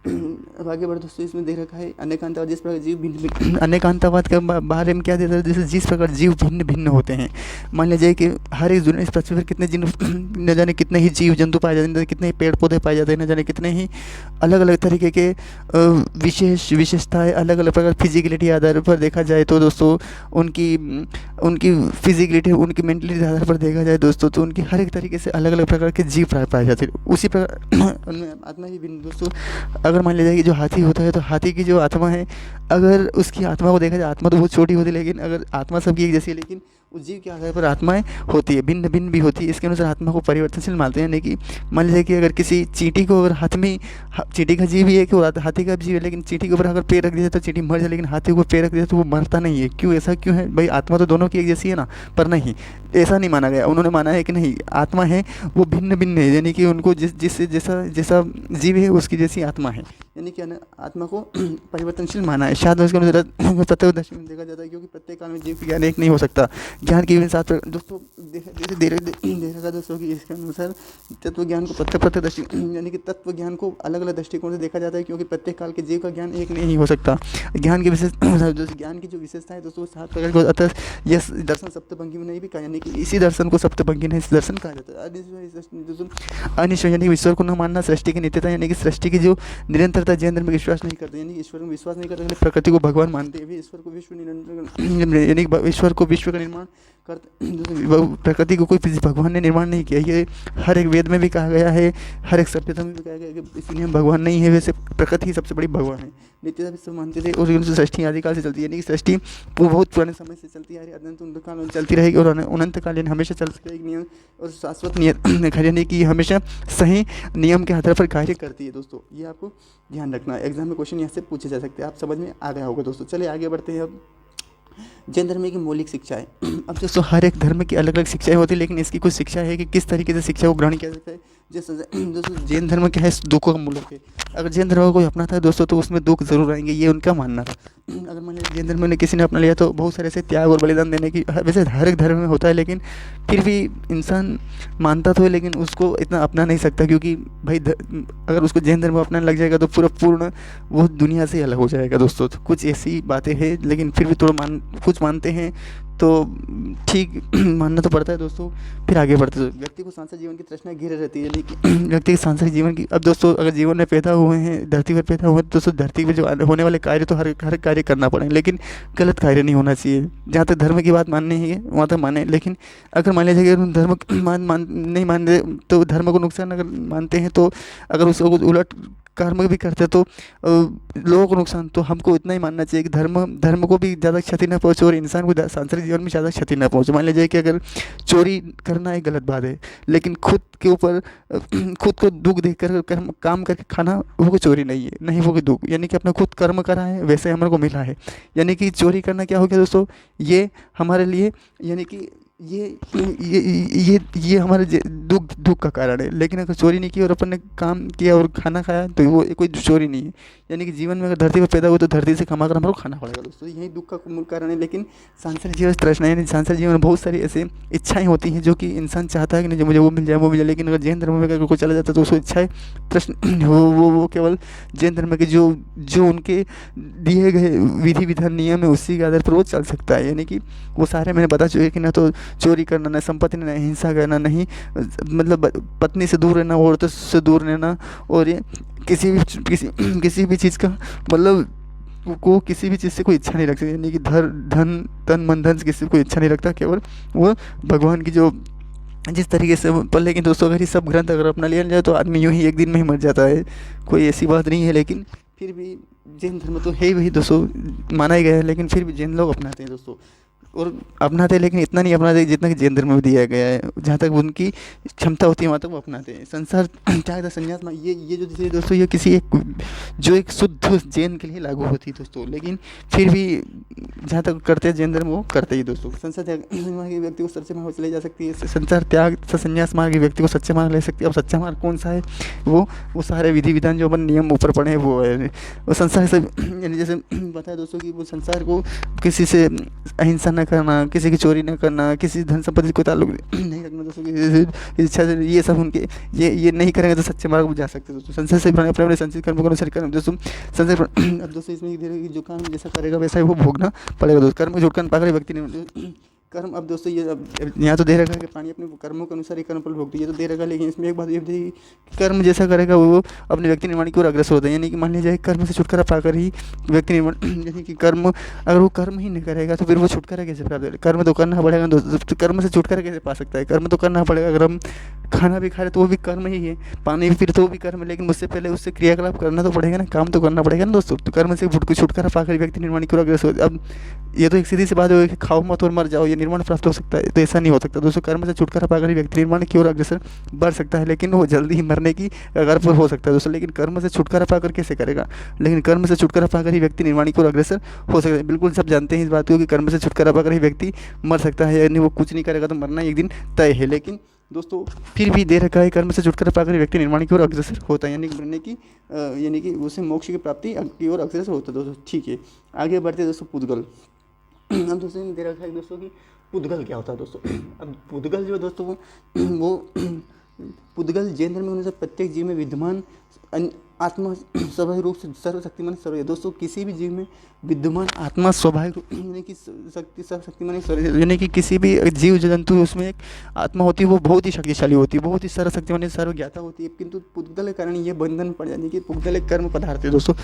दोस्तों इसमें देख रखा है अनेकांतवाद, जिस प्रकार जीव भिन्न, अनेकांतवाद के बारे में क्या देता है, जैसे जिस प्रकार जीव भिन्न भिन्न होते हैं। मान लीजिए कि हर एक दुनिया इस पृथ्वी पर कितने न जाने कितने ही जीव जंतु पाए जाते हैं, कितने ही पेड़ पौधे पाए जाते हैं, न जाने कितने ही अलग अलग तरीके के विशेषताएँ, अलग अलग प्रकार फिजिकलिटी आधार पर देखा जाए तो दोस्तों उनकी फिजिकलिटी, उनकी मेंटलिटी आधार पर देखा जाए दोस्तों, तो उनकी हर एक तरीके से अलग अलग प्रकार के जीव पाए जाते हैं। उसी प्रकार उनमें आत्मा भी भिन्न दोस्तों। अगर मान लीजिए कि जो हाथी होता है तो हाथी की जो आत्मा है, अगर उसकी आत्मा को देखा जाए, आत्मा तो बहुत छोटी होती है, लेकिन अगर आत्मा सबकी एक जैसी है, लेकिन उस जीव के आधार पर आत्माएं होती है, भिन्न भिन्न भी होती है। इसके अनुसार आत्मा को परिवर्तनशील मानते हैं। यानी कि मान लीजिए कि अगर किसी चींटी को अगर हाथ में चींटी का जीव ही है कि वो हाथी का जीव है, लेकिन चींटी के ऊपर अगर पैर रख दिया तो चींटी मर जाए, लेकिन हाथी को पैर रख दिया तो वो मरता नहीं है। क्यों, ऐसा क्यों है भाई? आत्मा तो दोनों की एक जैसी है ना। पर नहीं, ऐसा नहीं माना गया। उन्होंने माना है कि नहीं, आत्मा है वो भिन्न भिन्न है, यानी कि उनको जिस जैसा जैसा जीव है उसकी जैसी आत्मा है, यानी कि आत्मा को परिवर्तनशील माना है। शायद उसके अनुसार तत्वदर्शी में देखा जाता है, क्योंकि प्रत्येक काल में जीव की ज्ञान एक नहीं हो सकता। ज्ञान की विभिन्न सात दोस्तों देखा दोस्तों कि इसके अनुसार तत्व ज्ञान को प्रत्यदर्शी यानी कि तत्व ज्ञान को अलग अलग दृष्टिकोण से देखा जाता है, क्योंकि प्रत्येक काल के जीव का ज्ञान एक नहीं हो सकता। ज्ञान की ज्ञान की जो विशेषता है दोस्तों सात प्रकार को, अतः यह दर्शन सप्तभंगी में नहीं भी कहा, यानी कि इसी दर्शन को सप्तभंगी नहीं दर्शन कहा जाता है। अनिश्चय यानी ईश्वर को न मानना, सृष्टि की नित्यता यानी कि सृष्टि की जो निरंतरता, जैन धर्म में विश्वास नहीं करते, यानी कि ईश्वर में विश्वास नहीं करते, प्रकृति को भगवान मानते हैं, ईश्वर को विश्व निरंतर यानी कि ईश्वर को विश्व का निर्माण करते, प्रकृति को कोई भगवान ने निर्माण नहीं किया। ये हर एक वेद में भी कहा गया है, हर एक सभ्यता में भी कहा गया है कि इसलिए हम भगवान नहीं है, वैसे प्रकृति ही सबसे बड़ी भगवान है। नित्यता भी सब मानते थे, और उनसे सृष्टि आदिकाल से चलती है, यानी कि सृष्टि वो बहुत पुराने समय से चलती आ रही है, अनंत काल में चलती रहेगी, और अनंत काल यानी हमेशा चलती रहेगी नियम और शाश्वत नियत, यानी कि हमेशा सही नियम के आधार पर कार्य करती है। दोस्तों ये आपको ध्यान रखना है, एग्जाम में क्वेश्चन यहाँ से पूछे जा सकते हैं, आप समझ में आ गया होगा दोस्तों। चलिए आगे बढ़ते हैं। अब जैन धर्म की मौलिक शिक्षाएं। अब दोस्तों हर एक धर्म की अलग अलग शिक्षाएं होती है, लेकिन इसकी कुछ शिक्षा है कि किस तरीके से शिक्षा को ग्रहण किया जाता है। जैसे दोस्तों जैन धर्म क्या है, दुखों का मूलक है। अगर जैन धर्म को कोई अपनाता है दोस्तों तो उसमें दुख जरूर आएंगे, ये उनका मानना था। अगर मान लीजिए जैन धर्म ने किसी ने अपना लिया तो बहुत सारे ऐसे त्याग और बलिदान देने की, वैसे हर एक धर्म में होता है, लेकिन फिर भी इंसान मानता तो है लेकिन उसको इतना अपना नहीं सकता, क्योंकि भाई अगर उसको जैन धर्म अपनाने लग जाएगा तो पूर्ण वो दुनिया से अलग हो जाएगा दोस्तों। तो कुछ ऐसी बातें हैं, लेकिन फिर भी थोड़ा कुछ मानते हैं तो ठीक मानना तो पड़ता है दोस्तों। फिर आगे बढ़ते हैं। व्यक्ति को सांसारिक जीवन की तृष्णा घेरे रहती है, यानी कि व्यक्ति के सांसारिक जीवन की, अब दोस्तों अगर जीवन में पैदा हुए हैं, धरती पर पैदा हुए हैं, तो दोस्तों धरती पर जो होने वाले कार्य तो हर कार्य करना पड़ेगा, लेकिन गलत कार्य नहीं होना चाहिए। जहाँ तक धर्म की बात माननी है वहाँ तक माने, लेकिन अगर मान लीजिए कि धर्म नहीं मानते तो धर्म को नुकसान अगर मानते हैं, तो अगर उसको उलट कर्म भी करते तो लोगों को नुकसान। तो हमको इतना ही मानना चाहिए कि धर्म को भी ज़्यादा क्षति न पहुँचे और इंसान को सांसारिक जीवन में ज़्यादा क्षति न पहुँचे। मान लीजिए कि अगर चोरी करना एक गलत बात है, लेकिन खुद के ऊपर खुद को दुख देकर काम करके खाना वो कोई चोरी नहीं है, नहीं वो कोई दुख, यानी कि अपना खुद कर्म करा है वैसे हमारे को मिला है। यानी कि चोरी करना क्या हो गया दोस्तों, ये हमारे लिए यानी कि ये हमारे दुख का कारण है। लेकिन अगर चोरी नहीं की और अपन ने काम किया और खाना खाया तो वो कोई चोरी नहीं है। यानी कि जीवन में अगर धरती पर पैदा हुए तो धरती से कमा कर हमारे को खाना पड़ेगा दोस्तों, यही दुख का मूल कारण है। लेकिन सांसारिक जीवन तृष्णा, यानी सांसारिक जीवन में बहुत सारी ऐसी इच्छाएं होती हैं जो कि इंसान चाहता है कि नहीं मुझे वो मिल जाए। लेकिन अगर जैन धर्म में अगर कोई चला जाता है तो उसको इच्छाएं प्रश्न वो केवल जैन धर्म के जो उनके दिए गए विधि विधान नियम है उसी के आधार पर वो चल सकता है। यानी कि वो सारे मैंने बता चुके कि ना तो चोरी करना, ना संपत्ति, ना हिंसा करना, नहीं मतलब पत्नी से दूर रहना, औरतों से दूर रहना, और ये किसी भी चीज़ का मतलब को किसी भी चीज़ से कोई इच्छा नहीं रखती। यानी कि तन मन धन से किसी को इच्छा नहीं रखता, केवल वो भगवान की जो जिस तरीके से। पर लेकिन दोस्तों अगर ये सब ग्रंथ अगर अपना लिया जाए तो आदमी यूँ ही एक दिन में ही मर जाता है, कोई ऐसी बात नहीं है। लेकिन फिर भी जैन धर्म तो है ही वही दोस्तों, माना ही गया है, लेकिन फिर भी जैन लोग अपनाते हैं दोस्तों, और अपनाते हैं, लेकिन इतना नहीं अपनाते जितना कि जैन धर्म में दिया गया है। जहाँ तक उनकी क्षमता होती है वहाँ तक वो अपनाते हैं। संसार चाहे तो संन्यास में ये जो चीज़ें दोस्तों ये किसी एक शुद्ध जैन के लिए लागू होती है दोस्तों, लेकिन फिर भी जहाँ तक करते हैं जैन धर्म वो करते ही दोस्तों। संसार त्याग के व्यक्ति को सच्चे मार्ग चले जा सकती है, संसार त्याग संन्यास मार्ग के व्यक्ति को सच्चे मार्ग ले सकती है। अब सच्चा मार्ग कौन सा है, वो सारे विधि विधान जो अपन नियम ऊपर पड़े हैं वो है। और संसार से यानी जैसे बताया दोस्तों कि वो संसार को किसी से अहिंसा न करना, किसी की चोरी न करना, किसी धन संपत्ति को ताल्लुक नहीं रखना दोस्तों, किसी इच्छा से, ये सब उनके ये नहीं करेंगे तो सच्चे मार्ग में जा सकते दोस्तों। संसार से अपने अपने संचित कर्म को अनुसार कर्म दोस्तों। संसार अब दोस्तों इसमें धीरे जो काम जैसा करेगा वैसा ही वो भोगना पड़ेगा दोस्तों। कर्म को छुटकर पाकर व्यक्ति ने कर्म, अब दोस्तों ये यहाँ तो दे रखा है कि प्राणी अपने कर्मों के अनुसार ही कर्म फल भोगती है, ये तो दे रखा है। लेकिन इसमें एक बात ये भी कर्म जैसा करेगा वो अपने व्यक्ति निर्माण की ओर अग्रसर होता है। यानी कि मान लीजिए कर्म से छुटकारा पाकर ही व्यक्ति निर्माण, यानी कि कर्म अगर वो कर्म ही नहीं करेगा तो फिर वो छुटकारा कैसे प्राप्त करेगा। कर्म तो करना पड़ेगा दोस्तों, तो कर्म से छुटकारा कैसे पा सकता है, कर्म तो करना पड़ेगा। अगर हम खाना भी खा रहे तो वो भी कर्म ही है, पानी भी फिर तो वो भी कर्म है, लेकिन उससे पहले उससे क्रियाकलाप करना तो पड़ेगा ना, काम तो करना पड़ेगा ना दोस्तों। तो कर्म से छुटकारा पाकर व्यक्ति निर्माण की ओर अग्रसर होता है। अब ये तो एक सीधी सी बात है कि खाओ मत और मर जाओ, ये निर्वाण प्राप्त हो सकता है, तो ऐसा नहीं हो सकता दोस्तों। कर्म से छुटकारा पाकर ही व्यक्ति निर्वाण की ओर अग्रसर बढ़ सकता है, लेकिन वो जल्दी ही मरने की कगार पर हो सकता है दोस्तों। लेकिन कर्म से छुटकारा पाकर कैसे करेगा, लेकिन कर्म से छुटकारा पाकर ही व्यक्ति निर्वाण की ओर अग्रसर हो सकता है। बिल्कुल सब जानते हैं इस बात को कि कर्म से छुटकारा पाकर ही व्यक्ति मर सकता है, यानी वो कुछ नहीं करेगा तो मरना एक दिन तय है। लेकिन दोस्तों फिर भी दे रखा है कर्म से छुटकारा पाकर व्यक्ति निर्माण की ओर अग्रसर होता है, यानी मरने की यानी कि उसे मोक्ष की प्राप्ति की ओर अग्रसर होता है दोस्तों। ठीक है, आगे बढ़ते हैं दोस्तों। पुद्गल हम दोस्तों ने दे रखा है दोस्तों कि पुद्गल क्या होता है दोस्तों। अब पुद्गल जो है दोस्तों वो पुद्गल जैन धर्म में अनुसार प्रत्येक जीव में विद्यमान आत्मा स्वाभाविक रूप से सर्वशक्तिमान सर्व दोस्तों, किसी भी जीव में विद्यमान आत्मा स्वाभाविक यानी कि शक्ति सर्वशक्तिमान सर्व, यानी कि किसी भी जीव जंतु उसमें एक आत्मा होती है, वो बहुत ही शक्तिशाली होती है, बहुत ही सर्वशक्तिमान सर्वज्ञाता होती है। किंतु पुद्गल के कारण ये बंधन पड़ जाती है कि पुद्गल एक कर्म पदार्थ है दोस्तों।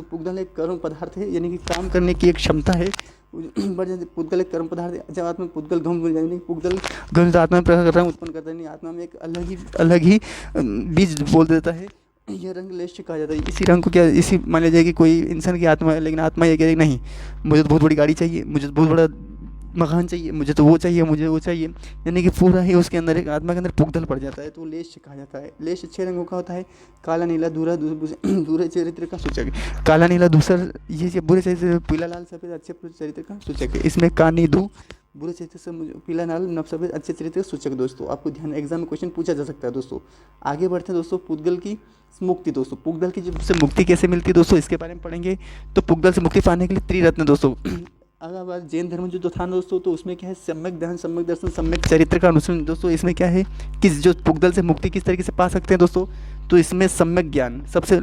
पुद्गल एक कर्म पदार्थ है, यानी कि काम करने की एक क्षमता है। बढ़ जाती पुद्गल एक कर्म पदार्थ है। जब आत्मा पुद्गल घम बन जाए, पुद्गल घम आत्मा में रंग उत्पन्न करता है, आत्मा में एक अलग ही बीज बोल देता है। यह रंग लेश कहा जाता है। इसी रंग को क्या इसी मान लीजिए कि कोई इंसान की आत्मा है, लेकिन आत्मा ये कह रही नहीं मुझे तो बहुत बड़ी गाड़ी चाहिए, मुझे तो बहुत बड़ा मकान चाहिए, मुझे तो वो चाहिए, मुझे वो चाहिए, यानी कि पूरा ही उसके अंदर एक आत्मा के अंदर पुद्गल पड़ जाता है, तो लेश कहा जाता है। लेश 6 रंगों का होता है। काला नीला दूरा दूरे चरित्र का सूचक है। काला नीला दूसर ये बुरे चरित्र, पीला लाल सफेद अच्छे चरित्र का सूचक है। इसमें कानी दू बुरे चरित्र से पीला लाल नव सफेद अच्छे चरित्र का सूचक दोस्तों। आपको ध्यान एग्जाम में क्वेश्चन पूछा जा सकता है दोस्तों। आगे बढ़ते हैं दोस्तों। पुद्गल की मुक्ति दोस्तों, पुद्गल की जब से मुक्ति कैसे मिलती है दोस्तों, इसके बारे में पढ़ेंगे। तो पुद्गल से मुक्ति पाने के लिए त्रिरत्न दोस्तों। अगर बात जैन धर्म जो था दोस्तों, तो उसमें क्या है सम्यक ध्यान, सम्यक दर्शन, सम्यक चरित्र का अनुसरण दोस्तों। इसमें क्या है कि जो पुद्गल से मुक्ति किस तरीके से पा सकते हैं दोस्तों, तो इसमें सम्यक ज्ञान सबसे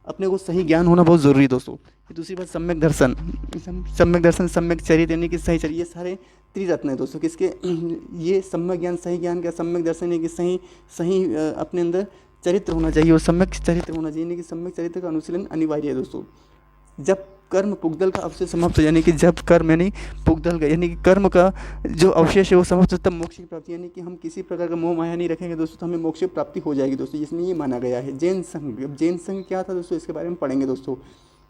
अपने को सही ज्ञान होना बहुत ज़रूरी है दोस्तों। दूसरी बात सम्यक दर्शन, सम्यक चरित्र यानी कि सही चरित्र, ये सारे त्रिरत्न है दोस्तों। किसके ये सम्यक ज्ञान, सही ज्ञान का सम्यक दर्शन है कि सही अपने अंदर चरित्र होना चाहिए और सम्यक चरित्र होना चाहिए, यानी कि सम्यक चरित्र का अनुशीलन अनिवार्य है दोस्तों। जब कर्म पुद्गल का अवशेष समाप्त हो, यानी कि जब कर्म यानी पुद्गल का यानी कि कर्म का जो अवशेष है वो समाप्त हो, तब मोक्ष की प्राप्ति, यानी कि हम किसी प्रकार का मोह माया नहीं रखेंगे दोस्तों, तो हमें मोक्ष की प्राप्ति हो जाएगी दोस्तों, इसमें ये माना गया है। जैन संघ, अब जैन संघ क्या था दोस्तों, इसके बारे में पढ़ेंगे दोस्तों।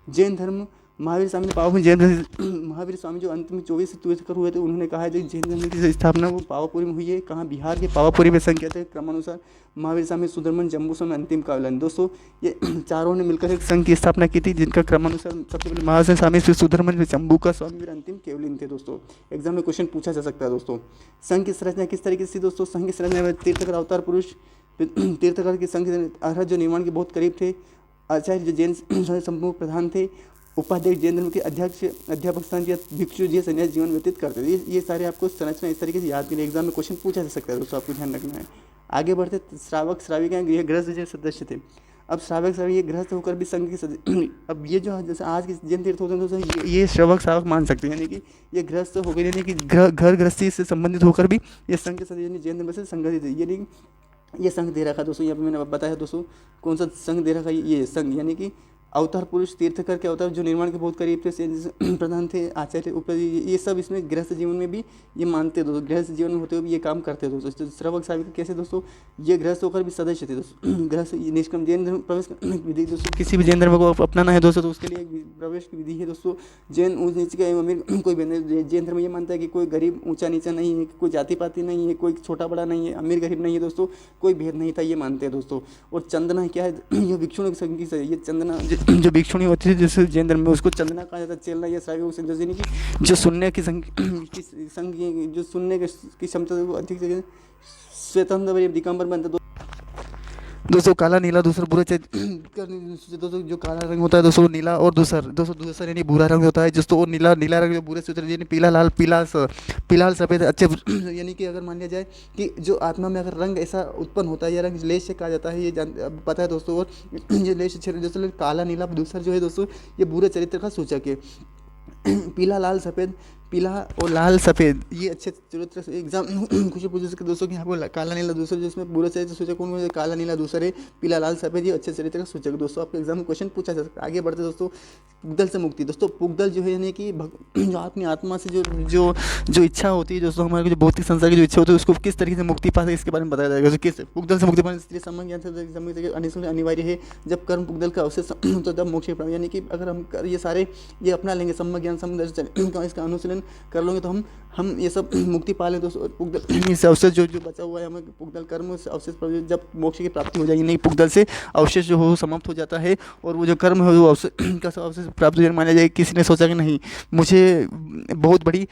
जैन धर्म महावीर स्वामी ने पावापुरी जैन महावीर स्वामी जो अंत में 24 तीर्थंकर हुए थे, उन्होंने कहा है कि जैन धर्म की स्थापना वो पावापुरी में हुई है। कहाँ, बिहार के पावापुरी में संख्या थे क्रमानुसार महावीर स्वामी, सुधर्मन, जम्बू स्वामी, अंतिम कावलन दोस्तों। ये चारों ने मिलकर एक संघ की स्थापना की थी, जिनका क्रमानुसार सबसे पहले महावीर स्वामी, फिर सुधर्मन, फिर जम्बू का स्वामी, फिर अंतिम केवलिन थे दोस्तों। एग्जाम में क्वेश्चन पूछा जा सकता है दोस्तों। संघ की संरचना किस तरीके से दोस्तों, संघ की संरचना में तीर्थकर अवतार पुरुष, तीर्थकर के संघ अर्हत जो निर्माण के बहुत करीब थे, आचार्य जो जैन समूह प्रधान थे, उपाध्यक्ष जैन धर्म के अध्यक्ष, अध्यापक स्थान या भिक्षु जी सन्यास जीवन व्यतीत करते थे। ये सारे आपको संरचना इस तरीके से याद करिए, एग्जाम में क्वेश्चन पूछा जा सकता है दोस्तों, आपको ध्यान रखना है। आगे बढ़ते, श्रावक श्राविकाएं ये गृहस्थ जो सदस्य थे। अब श्रावक श्राविक ये गृहस्थ होकर भी संघ के सदस्य अब ये जो जैसे आज के जैन तीर्थ होते हैं दोस्तों, ये श्रावक मान सकते हैं, यानी कि ये गृहस्थ हो गए, यानी कि घर गृहस्थी से संबंधित होकर भी ये संघ के सदस्य यानी जैन धर्म से संगठित है। यानी ये संघ दे रखा दोस्तों, यहाँ पर मैंने बताया दोस्तों कौन सा संघ दे रखा, ये संघ यानी कि अवतार पुरुष, तीर्थकर के अवतार जो निर्माण के बहुत करीब थे, प्रधान थे, आचार्य, उपाध्याय, ये सब इसमें गृहस्थ जीवन में भी ये मानते दोस्तों, गृहस्थ जीवन में होते हुए भी ये काम करते दोस्तों। श्रावक श्राविका कैसे दोस्तों, ये गृहस्थ होकर भी सदस्य थे दोस्तों। गृहस्थ निष्काम जैन धर्म प्रवेश विधि दोस्तों, किसी भी जैन धर्म को अपनाना है दोस्तों, तो उसके लिए एक प्रवेश की विधि है दोस्तों। जैन ऊंच नीच का अमीर कोई जैन धर्म ये मानता है कि कोई गरीब ऊंचा नीचा नहीं है, कोई जाति पाति नहीं है, कोई छोटा बड़ा नहीं है, अमीर गरीब नहीं है दोस्तों, कोई भेद नहीं था, ये मानते हैं दोस्तों। और चंदना क्या है, ये भिक्षुणी संगीत से, ये चंदना जो भिक्षुणी होती है जैसे जैन धर्म में, उसको चंदना कहा जाता है। चेलना या श्राविक यानी कि जो सुनने की संग जो सुनने की क्षमता वो अधिक स्वतंत्र दिगंबर बनता दोस्तों। काला नीला दूसरा बुरा दोस्तों, जो काला रंग होता है दोस्तों नीला, और दूसरा यानी बुरा रंग होता है दोस्तों, और नीला रंग जो बुरे सूत्र यानी पीला लाल पीला सफ़ेद अच्छे, यानी कि अगर मान लिया जाए कि जो आत्मा में अगर रंग ऐसा उत्पन्न होता है, यह रंग लेश से कहा जाता है, ये पता है दोस्तों। और ये लेश दोस्तों काला नीला दूसरा जो है दोस्तों, ये बुरे चरित्र का सूचक है। पीला लाल सफ़ेद, पीला और लाल सफ़ेद ये अच्छे चरित्र से एग्जाम कुछ पूछ सकते दोस्तों कि यहाँ पर काला नीला दूसरा जिसमें बुरे चरित्र सूचक कौन है, काला नीला दूसरे, पीला लाल सफ़ेद ये अच्छे चरित्र का सूचक दोस्तों। आपके एग्जाम में क्वेश्चन पूछा जा सकता है। आगे बढ़ते दोस्तों, पुद्गल से मुक्ति दोस्तों। पुद्गल जो है यानी कि जो अपनी आत्मा से जो इच्छा होती है दोस्तों, हमारे जो भौतिक संसार की जो इच्छा होती है उसको किस तरीके से मुक्ति पा सके, इसके बारे में बताया जाएगा। किस पुद्गल से मुक्ति पाने स्त्री सम्मान ज्ञान से अनिवार्य है। जब कर्म पुद्गल का अवशेष तो तब मोक्ष प्राप्त, यानी कि अगर हम ये सारे ये अपना लेंगे सम्यक ज्ञान, इसका अनुशीलन भोजन कर लोगे तो हम ये सब मुक्ति पा लें दोस्तों। पुगदल इस अवशेष जो बचा हुआ है हमें पुगदल कर्म से अवशेष जब मोक्ष की प्राप्ति हो जाएगी, नहीं पुगदल से अवशेष जो हो समाप्त हो जाता है और वो जो कर्म है वो अवशेष प्राप्त हो जाए। मान लीजिए किसी ने सोचा कि नहीं मुझे बहुत बड़ी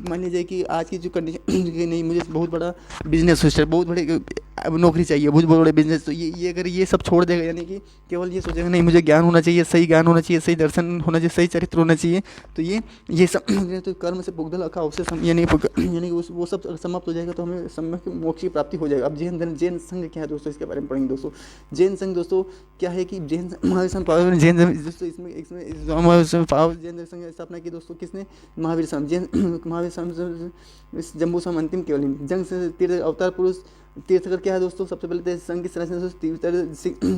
मान लीजिए कि आज की जो कंडीशन नहीं, मुझे बहुत बड़ा बिजनेस सिस्टम, बहुत बड़ी नौकरी चाहिए, बहुत बड़े बिजनेस, तो ये अगर ये सब छोड़ देगा, यानी कि केवल ये सोचेगा नहीं मुझे ज्ञान होना चाहिए, सही ज्ञान होना चाहिए, सही दर्शन होना चाहिए, सही चरित्र होना चाहिए, तो ये सब तो कर्म से पुगदल का अवशेष यानी कि वो सब समाप्त हो जाएगा तो हमें सम्यक मोक्ष की प्राप्ति हो जाएगा। अब जैन संघ क्या है दोस्तों, इसके बारे में पढ़ेंगे दोस्तों। जैन संघ दोस्तों क्या है कि जैन जैन दोस्तों इसमें पावर जैन संघ स्थापना की दोस्तों किसने, महावीर स्वामी जम्बू स्वामी अंतिम केवल जंग से तीर्थ अवतार पुरुष। तीर्थकर क्या है दोस्तों, सबसे पहले तो संघ की संरचना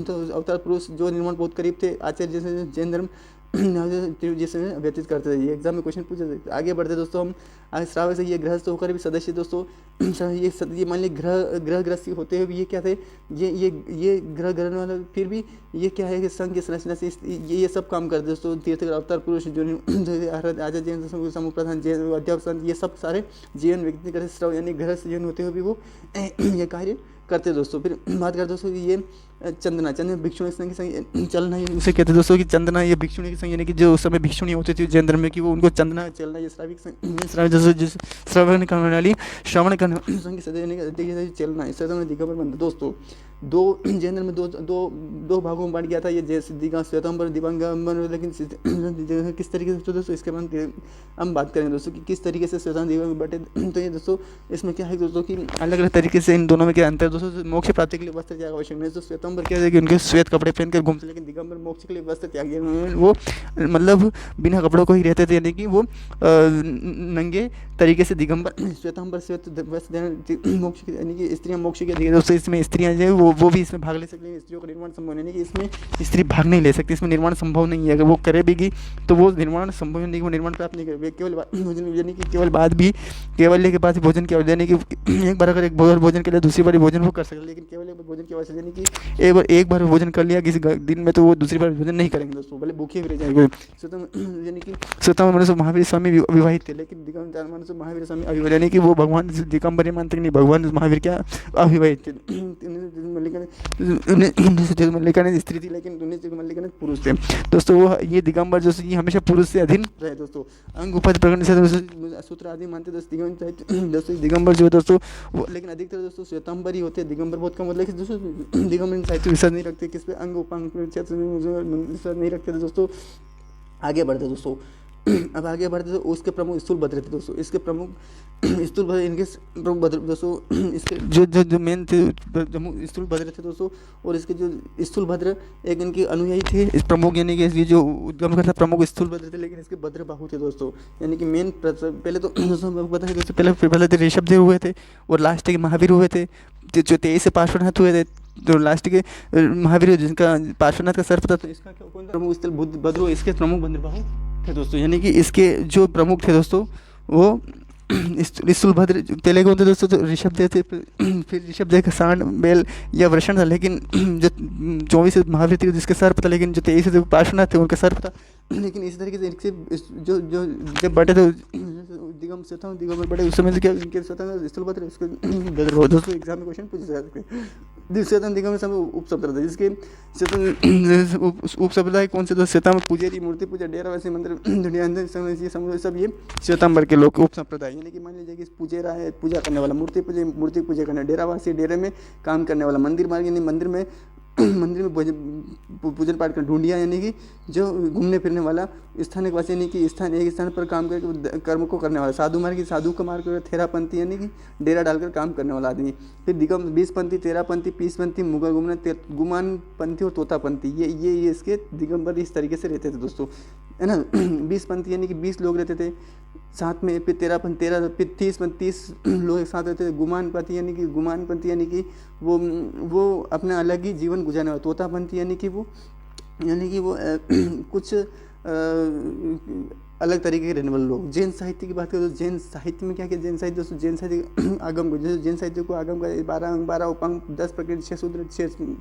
तो अवतार पुरुष जो निर्माण बहुत करीब थे, आचार्य जैसे जैन धर्म जैसे व्यतीत करते थे। ये एग्जाम में क्वेश्चन पूछे थे। आगे बढ़ते दोस्तों हम आगे श्रावक से ये गृहस्थ होकर भी सदस्य दोस्तों ये मान ली ग्रह ग्रस्ती होते हुए ये क्या थे, ये ग्रह ग्रहण वाला, फिर भी ये क्या है कि संघ की संरचना से ये सब काम करते दोस्तों। तीर्थकर अवतार पुरुष जो आचार्य जैन समूह प्रधान जैन अध्यापक ये सब सारे जीवन व्यक्ति करते श्रव यानी गृहस्थ जीवन होते हुए भी वो ये कार्य करते दोस्तों। फिर बात करते दोस्तों कि ये चंदना भिक्षुणी संघ चलना, उसे कहते दोस्तों कि चंदना ये भिक्षुणी की संघ यानी कि जो उस समय भिक्षुणी होती थी जैन धर्म में कि वो उनको चंदना चलना, ये श्रावण करने वाली श्रवण करने संघ चलना है दिगंबर बंद दोस्तों। दो जैन धर्म में दो भागों में बांट गया था ये जैसे श्वेतांबर दिगंबर, लेकिन किस तरीके से दोस्तों इसके बाद हम बात करेंगे दोस्तों कि किस तरीके से श्वेतांबर दिगंबर बटे। तो ये दोस्तों इसमें क्या है दोस्तों कि अलग अलग तरीके से इन दोनों में क्या अंतर दोस्तों। मोक्ष प्राप्ति के लिए वस्त्र त्याग आवश्यक नहीं, तो श्वेतांबर क्या है कि उनके श्वेत कपड़े पहनकर घूमते, लेकिन दिगंबर मोक्ष के लिए वस्त्र त्याग, वो मतलब बिना कपड़ों को ही रहते थे, यानी कि वो नंगे तरीके से दिगंबर श्वेतांबर श्वेत वस्त्र मोक्ष यानी कि स्त्रियाँ मोक्ष के अधिकारी दोस्तों। इसमें स्त्रियाँ जो वो भी इसमें भाग ले सकती हैं, स्त्रियों का निर्माण संभव नहीं कि इसमें स्त्री भाग नहीं ले सकती, इसमें निर्माण संभव नहीं है। अगर वो करे भी तो वो निर्माण संभव नहीं, वो निर्माण प्राप्त नहीं करे, केवल भोजन यानी कि केवल बाद भी केवल के बाद भोजन की यानी कि एक बार अगर एक बार भोजन के लिए दूसरी बार भोजन वो कर सकते, लेकिन केवल एक बार भोजन की आवश्यक यानी कि एक बार भोजन कर लिया किसी दिन में तो वो दूसरी बार भोजन नहीं करेंगे दोस्तों, भले भूखे भी रह जाएंगे। यानी कि श्वेतांबर मनुष्य महावीर स्वामी विवाहित थे, लेकिन दिगंबर मनुष्य महावीर स्वामी अविवाहित, यानी कि वो भगवान दिगंबर मानते नहीं, भगवान महावीर क्या अविवाहित थे। मल्लिका ने स्त्री थी, लेकिन मल्लिका ने पुरुष थे दोस्तों। वो ये दिगंबर जो ये हमेशा पुरुष से अधीन रहे दोस्तों। अंग उपज प्रकरण से सूत्र आदि मानते दोस्तों दिगंबर जो है दोस्तों वो, लेकिन अधिकतर दोस्तों श्वेतांबर ही होते हैं, दिगंबर बहुत कम होते, लेकिन दोस्तों दिगंबर साहित्य विसर्ज नहीं रखते, किस पे अंग उपांग विसर्ज नहीं रखते थे दोस्तों। आगे बढ़ते दोस्तों, अब आगे बढ़ते तो उसके प्रमुख स्थूलभद्र थे दोस्तों। इसके प्रमुख स्थूलभद्र इनके प्रमुख भद्र दोस्तों, इसके जो मेन थे स्थूलभद्र थे दोस्तों। और इसके जो स्थूलभद्र एक इनके अनुयायी थे, इस प्रमुख यानी कि ये जो उद्गम करता प्रमुख स्थूलभद्र थे, लेकिन इसके भद्र बाहु थे दोस्तों। यानी कि मेन पहले तो दोस्तों पता है दोस्तों पहले तो ऋषभदेव हुए थे और लास्ट के महावीर हुए थे, जो 23 से पार्श्वनाथ हुए थे, तो लास्ट के महावीर जिनका पार्श्वनाथ का सर्प था, तो इसका क्या कौन प्रमुख स्थल भद्रो, इसके प्रमुख भद्रबाहु थे दोस्तों। यानी कि इसके जो प्रमुख थे दोस्तों वो स्थूलभद्र पहले कौन थे दोस्तों, तो ऋषभदेव थे, फिर ऋषभदेव का सांड बैल या वृषण था, लेकिन जो 24 महावीर थे जिसके सर्प था, लेकिन जो 23 थे पार्श्वनाथ थे उनका सर्प था। लेकिन इसी तरीके से इनसे जो जब बटे थे दिगंबर बटे, उस समय से क्या इनके स्वतंत्र स्थूलभद्र इसके दोस्तों एग्जाम में क्वेश्चन पूछे जा सकते हैं। स्वतंत्र दिगंबर समय उपशब्द था, जिसके उपशब्द है कौन से दोस्त, श्वेतांबर पुजारी, मूर्ति पूजा, डेरावासी मंदिर दुनिया समुदाय, सब ये श्वेतांबर के लोग उप संप्रदाय। यानी कि मान लीजिए कि पुजेरा है पूजा करने वाला, मूर्ति पूजा करने, डेरावासी डेरे में काम करने वाला, मंदिर मार्ग यानी मंदिर में पूजन पाठ कर, ढूंढिया यानी कि जो घूमने फिरने वाला, स्थानिक वासी यानी कि स्थान एक स्थान पर काम करके कर्म को करने वाला, साधु मार्ग साधु का मार्ग, थेरापंथी यानी कि डेरा डालकर काम करने वाला आदमी। फिर दिगम 20पंथी, 13पंथी, 20पंथी, गुमानपंथी और तोतापंथी, ये इसके दिगंबर इस तरीके से रहते थे दोस्तों, है ना। 20पंथी यानी कि 20 लोग रहते थे साथ में, फिर 13 फिर 30 लोग एक साथ रहते थे। गुमानपंथी यानी कि वो अपना अलग ही जीवन गुजारने वाला। तोतापंथी यानी कि वो कुछ अलग तरीके के रहने वाले लोग। जैन साहित्य की बात करें तो जैन साहित्य में क्या जैन साहित्य दोस्तों, जैन साहित्य आगम को, जैसे जैन साहित्य को आगम का 12 अंग, 12 उपांग, 10 प्रकृति, 6 सूत्र,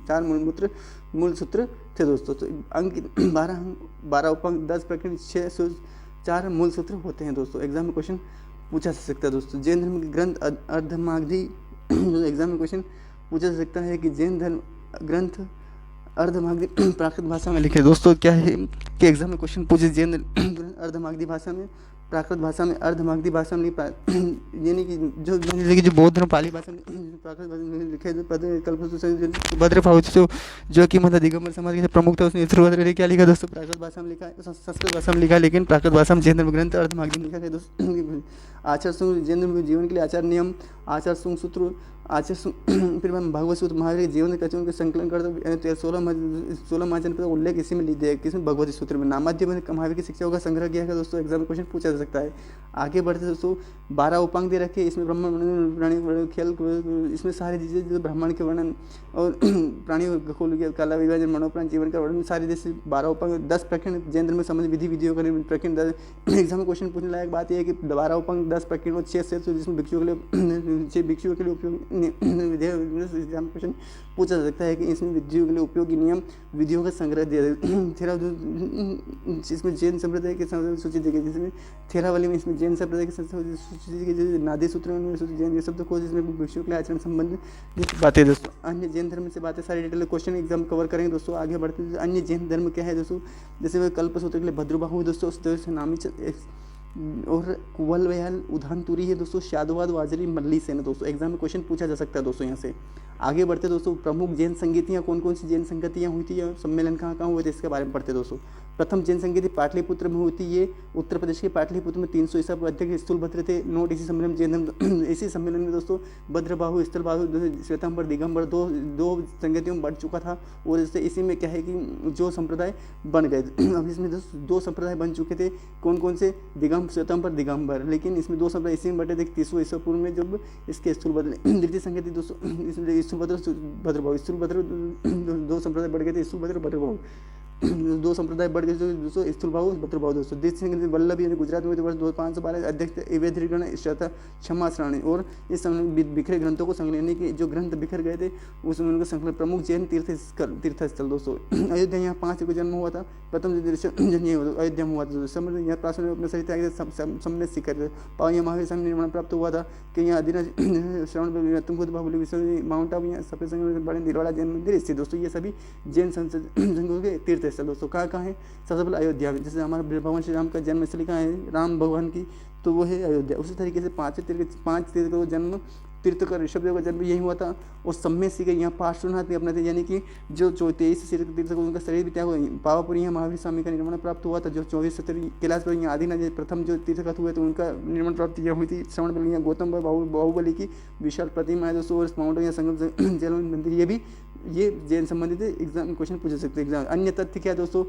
4 मूल सूत्र थे दोस्तों। तो अंग 12 अंग, 12 उपांग, 10 प्रकृति, 6 4 मूल सूत्र होते हैं दोस्तों। एग्जाम में क्वेश्चन पूछा जा सकता है दोस्तों। जैन धर्म के ग्रंथ अर्धमागधी एग्जाम में क्वेश्चन पूछा जा सकता है कि जैन धर्म ग्रंथ अर्धमागधी प्राकृत भाषा में लिखे। दोस्तों क्या है कि एग्जाम में क्वेश्चन पूछे जैन अर्धमागधी भाषा में, प्राकृत भाषा में, अर्धमागधी भाषा में यानी कि जो बौद्ध धर्म पाली भाषा में प्राकृत भाषा में लिखे भद्र जो कि मतलब दिगंबर समाज के प्रमुख था, उसने भद्र ने क्या लिखा दोस्तों, प्राकृत भाषा में लिखा, संस्कृत भाषा में लिखा, लेकिन प्राकृत भाषा में जैन धर्म ग्रंथ अर्धमागधी में लिखा गया दोस्तों। आचार सूत्र जैन धर्म जीवन के लिए आचार नियम, आचार सूत्र, आचार फिर भागवत सूत्र महावीर के जीवन के उनके संकलन करते 16 मार्चन का उल्लेख इसी में लिख दिया है, किसमें भगवती सूत्र में। नामाद्य में महावीर की शिक्षाओं का संग्रह किया है दोस्तों। एग्जाम में क्वेश्चन पूछा जा सकता है। आगे बढ़ते दोस्तों 12 उपांग दे रखे, इसमें ब्रह्मांड प्राणी खेल, इसमें सारी चीज़ें जो ब्रह्मांड के वर्णन और प्राणियों खगोल कला विभाजन मनोप्राण जीवन का वर्णन सारी जैसे 12 उपांग 10 प्रकरण जैन धर्म में समझ विधियों का प्रकरण। एग्जाम में क्वेश्चन पूछने लायक बात यह है कि 12 उपांग 10 प्रकरण और 6 से जिसमें भिक्षुओं के लिए उपयोग क्वेश्चन पूछा जा सकता है कि इसमें विधियों के लिए उपयोगी नियम विधियों का संग्रह दिया इसमें जैन संप्रदाय के सूची दी गई, जिसमें थेरावली में इसमें जैन संप्रदाय की सूची दी गई, नादी सूत्र में जैन शब्द को, जिसमें भिक्षुओं के लिए आचरण संबंधित बातें दोस्तों। अन्य जैन धर्म से बातें सारी डिटेल क्वेश्चन एग्जाम कवर करेंगे दोस्तों। आगे बढ़ते हैं अन्य जैन धर्म क्या है दोस्तों, जैसे वह कल्प सूत्र के लिए भद्रबाहु दोस्तों, उस नामी और कुवल वयाल उधानतुरी है दोस्तों, शादवाद वाजरी मल्ली सेना दोस्तों। एग्जाम में क्वेश्चन पूछा जा सकता है दोस्तों यहाँ से। आगे बढ़ते दोस्तों प्रमुख जैन संगीतियाँ कौन कौन सी जैन संगतियाँ हुई थी, सम्मेलन कहाँ हुए थे, इसके बारे में पढ़ते दोस्तों। प्रथम जैन संगीति पाटलिपुत्र में हुई थी, ये उत्तर प्रदेश के पाटलिपुत्र में 300 ईसा पूर्व अध्यक्ष स्थूलभद्र थे। नोट इसी सम्मेलन जैन धर्म इसी सम्मेलन में दोस्तों भद्रबाहु स्थलबाहु श्वेतांबर दिगंबर दो संगतियों में बढ़ चुका था। और इससे इसी में क्या है कि जो संप्रदाय बन गए, अब इसमें दो संप्रदाय बन चुके थे, कौन कौन से, दिगंबर श्वेतांबर दिगंबर, लेकिन इसमें 2 संप्रदाय इसी में बटे थे 300 ईसा पूर्व में जब इसके स्थूलभद्र द्वितीय संगति दोस्तों इसमें स्थूलभद्र भद्रबाहु स्थूलभद्र 2 संप्रदाय बढ़ गए थे, स्थूलभद्र भद्रबाहु 2 संप्रदाय बढ़ गए दोस्तों, स्थूलबाहु भद्रबाहु दोस्तों। द्वितीय संगति वल्लभ यानी गुजरात में वर्ष 2512 अध्यक्ष एवेद्रिगण क्षमा श्राणी। और इस समय बिखरे ग्रंथों को संकलन की जो ग्रंथ बिखर गए थे उसमें उनका संकलन प्रमुख जैन तीर्थस्थल दोस्तों। अयोध्या यहाँ 5 को जन्म हुआ था, प्रथम अयोध्या में हुआ था। समय यहाँ प्राचीन अपने सहित सम्मिलित शिखर पाया महावीर स्वामी निर्माण प्राप्त हुआ था कि यहाँ अधीन श्रवण तुमकुद बाहुबली विश्व माउंट आबू यहाँ सफेद संग बड़े दिलवाड़ा जैन मंदिर स्थित दोस्तों। ये सभी जैन संघों के तीर्थ स्थल दोस्तों। कहाँ है, सबसे पहले अयोध्या में, जैसे हमारा भगवान श्री राम का जन्म स्थली कहाँ है, राम भगवान की, तो वो है अयोध्या। उसी तरीके से 5 तीर्थ का जन्म तीर्थ का ऋषभदेव का जन्म यही हुआ था। और सम्मेद सिंह यहाँ पार्श्वनाथ भी अपने थे, यानी कि जो 23 तीर्थ को उनका शरीर भी त्याग हुआ। पावापुरी यहाँ महावीर स्वामी का निर्माण प्राप्त हुआ था। जो 24 कैलाश पर यहाँ आदिनाथ प्रथम जो तीर्थगत हुए तो उनका निर्माण प्राप्त यह हुई थी। श्रवण बल यहाँ गौतम बाहुबली की विशाल प्रतिमा है दोस्तों। और माउंट यहाँ संगम जैन मंदिर, ये जैन संबंधित एग्जाम क्वेश्चन पूछ सकते हैं एग्जाम। अन्य तथ्य क्या है दोस्तों,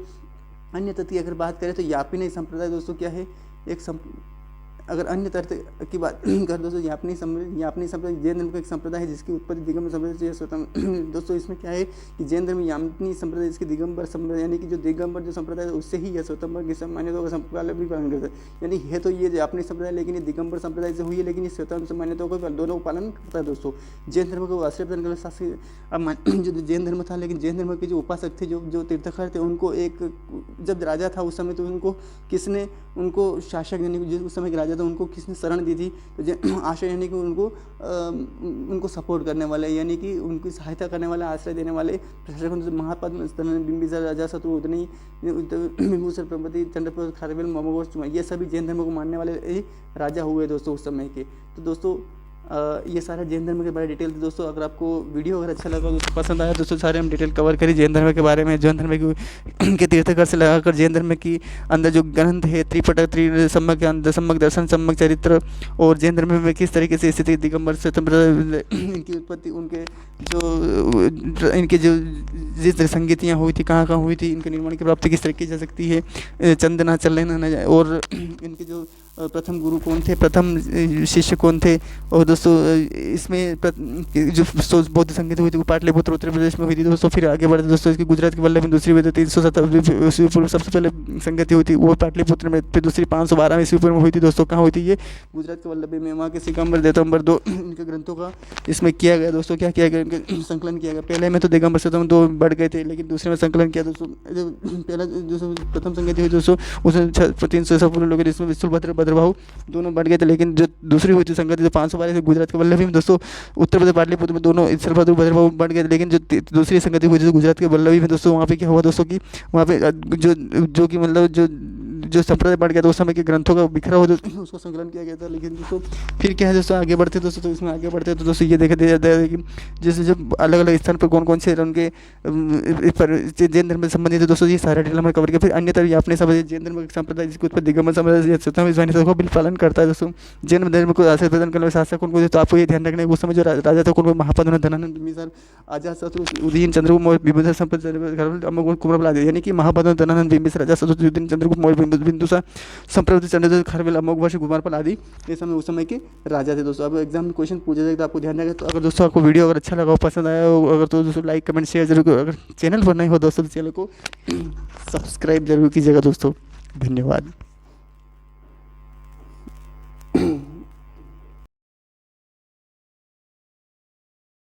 अन्य तथ्य की अगर बात करें तो यापिनी संप्रदाय दोस्तों क्या है, अगर अन्य तथ्य की बात कर दोस्तों, यापनी संप्रदाय जैन धर्म का एक संप्रदाय है जिसकी उत्पत्ति दिगंबर संप्रदाय से दोस्तों। इसमें क्या है कि जैन धर्म यापनी संप्रदाय जिसकी दिगंबर संप्रदाय यानी कि जो दिगंबर जो संप्रदाय है उससे ही यह स्वतंत्र की मान्यताओं का संप्रदाय भी पालन करता है। यानी है तो ये यापनी संप्रदाय, लेकिन ये दिगंबर संप्रदाय से हुई है, लेकिन ये स्वतंत्र मान्यताओं का दोनों को पालन करता है दोस्तों। जैन धर्म को आश्रय प्रदान कर जो जैन धर्म था, लेकिन जैन धर्म के जो उपासक थे, जो तीर्थकर थे, उनको एक जब राजा था उस समय तो उनको किसने, उनको शासक यानी जिस उस समय राजा तो उनको किसने शरण दी थी, तो आश्रय यानी कि उनको सपोर्ट करने वाले, यानी कि उनकी सहायता करने वाले, आश्रय देने वाले प्रशासक महापद बिंबिसार राजा शत्रुघ्न बिंबुसार प्रपति चंद्रप्रसाद खारवेल ममोघोष, ये सभी जैन धर्म को मानने वाले राजा हुए दोस्तों उस समय के। तो दोस्तों ये सारा जैन धर्म के बारे में डिटेल थी दोस्तों। अगर आपको वीडियो अगर अच्छा लगा दोस्तों, पसंद आया दोस्तों, सारे हम डिटेल कवर करी जैन धर्म के बारे में। जैन धर्म के तीर्थकर से लगाकर जैन धर्म की अंदर जो ग्रंथ है त्रिपटक सम्यक दर्शन सम्यक चरित्र, और जैन धर्म में किस तरीके से स्थिति दिगंबर स्वतंत्र इनकी उत्पत्ति, इनके जो जिस संगीतियाँ हुई थी कहाँ हुई थी, इनके निर्माण की प्राप्ति किस तरीके से जा सकती है, चंदना चल लेना न जाए, और इनके जो प्रथम गुरु कौन थे, प्रथम शिष्य कौन थे। और दोस्तों इसमें जो बौद्ध संगति हुई थी वो पाटलिपुत्र उत्तर प्रदेश में हुई थी दोस्तों। फिर आगे बढ़ते दोस्तों इसकी गुजरात के वल्लभ दूसरी हुई थी 370 ईस्वी पूर्व सबसे पहले संगति हुई थी वो पाटलिपुत्र में। फिर दूसरी 512 ईस्वी पूर्व में हुई थी दोस्तों। कहाँ हुई थी ये, गुजरात के वल्लभी में। वहाँ के दिगंबर दिगंबर 2 इनके ग्रंथों का इसमें किया गया दोस्तों। क्या किया गया, इनके संकलन किया गया। पहले में तो दिगंबर से 2 बढ़ गए थे, लेकिन दूसरे में संकलन किया दोस्तों। जो पहला जो प्रथम संगति हुई दोस्तों उसमें 300 ईस्वी पूर्व लोग, जिसमें विष्णुभद्र भद्रबाहु दोनों बढ़ गए थे। लेकिन जो दूसरी हुई थी संगति जो 512 से गुजरात के वल्लभी में दोस्तों, उत्तर प्रदेश पाटलिपुत्र में दोनों स्थलभद्र भद्रबाहु बढ़ गए थे। लेकिन जो दूसरी संगति हुई थी गुजरात के वल्लभी में दोस्तों, वहाँ पे क्या हुआ दोस्तों कि वहाँ पे जो कि मतलब जो संप्रदाय बढ़ गया था उस समय के ग्रंथों का बिखरा हुआ उसको संकलन किया गया था। लेकिन दोस्तों फिर क्या है दोस्तों, आगे बढ़ते दोस्तों, तो इसमें आगे बढ़ते तो दोस्तों ये देखा जाता है कि जैसे जब अलग अलग स्थान पर कौन कौन से उनके जैन धर्म से संबंधित दोस्तों ये सारा डिटेल हमने कवर किया। फिर अन्य तरह अपने सब जैन धर्म के संप्रदाय जिसके उत्पत्ति दिगंबर संप्रदाय को बिल पालन करता है दोस्तों। जैन धर्म को आश्रय प्रदान करने वाले शासक उनको, तो आपको ये ध्यान रखना है उस समय जो राजा था उनको महापद्म धनानंद बिंबिसार अजातशत्रु उदयन चंद्रगुप्त मौर्य बिंदुसार संप्रदाय कुमरबल आदि, यानी कि महापद्म धनानंद बिंबिसार अजातशत्रु उदयन चंद्रगुप्त मौर्य बिंदुसार संप्रदाय चंद्रगुप्त खरवेल अमोघवर्ष कुमारपाल आदि ये समय उस समय के राजा थे दोस्तों। अब एग्जाम में क्वेश्चन पूछा जाएगा तो आपको ध्यान रखना। तो अगर दोस्तों आपको वीडियो अगर अच्छा लगा हो, पसंद आया हो, अगर तो दोस्तों लाइक कमेंट शेयर जरूर करो। अगर चैनल पर नहीं हो दोस्तों तो चैनल को सब्सक्राइब जरूर कीजिएगा दोस्तों। धन्यवाद।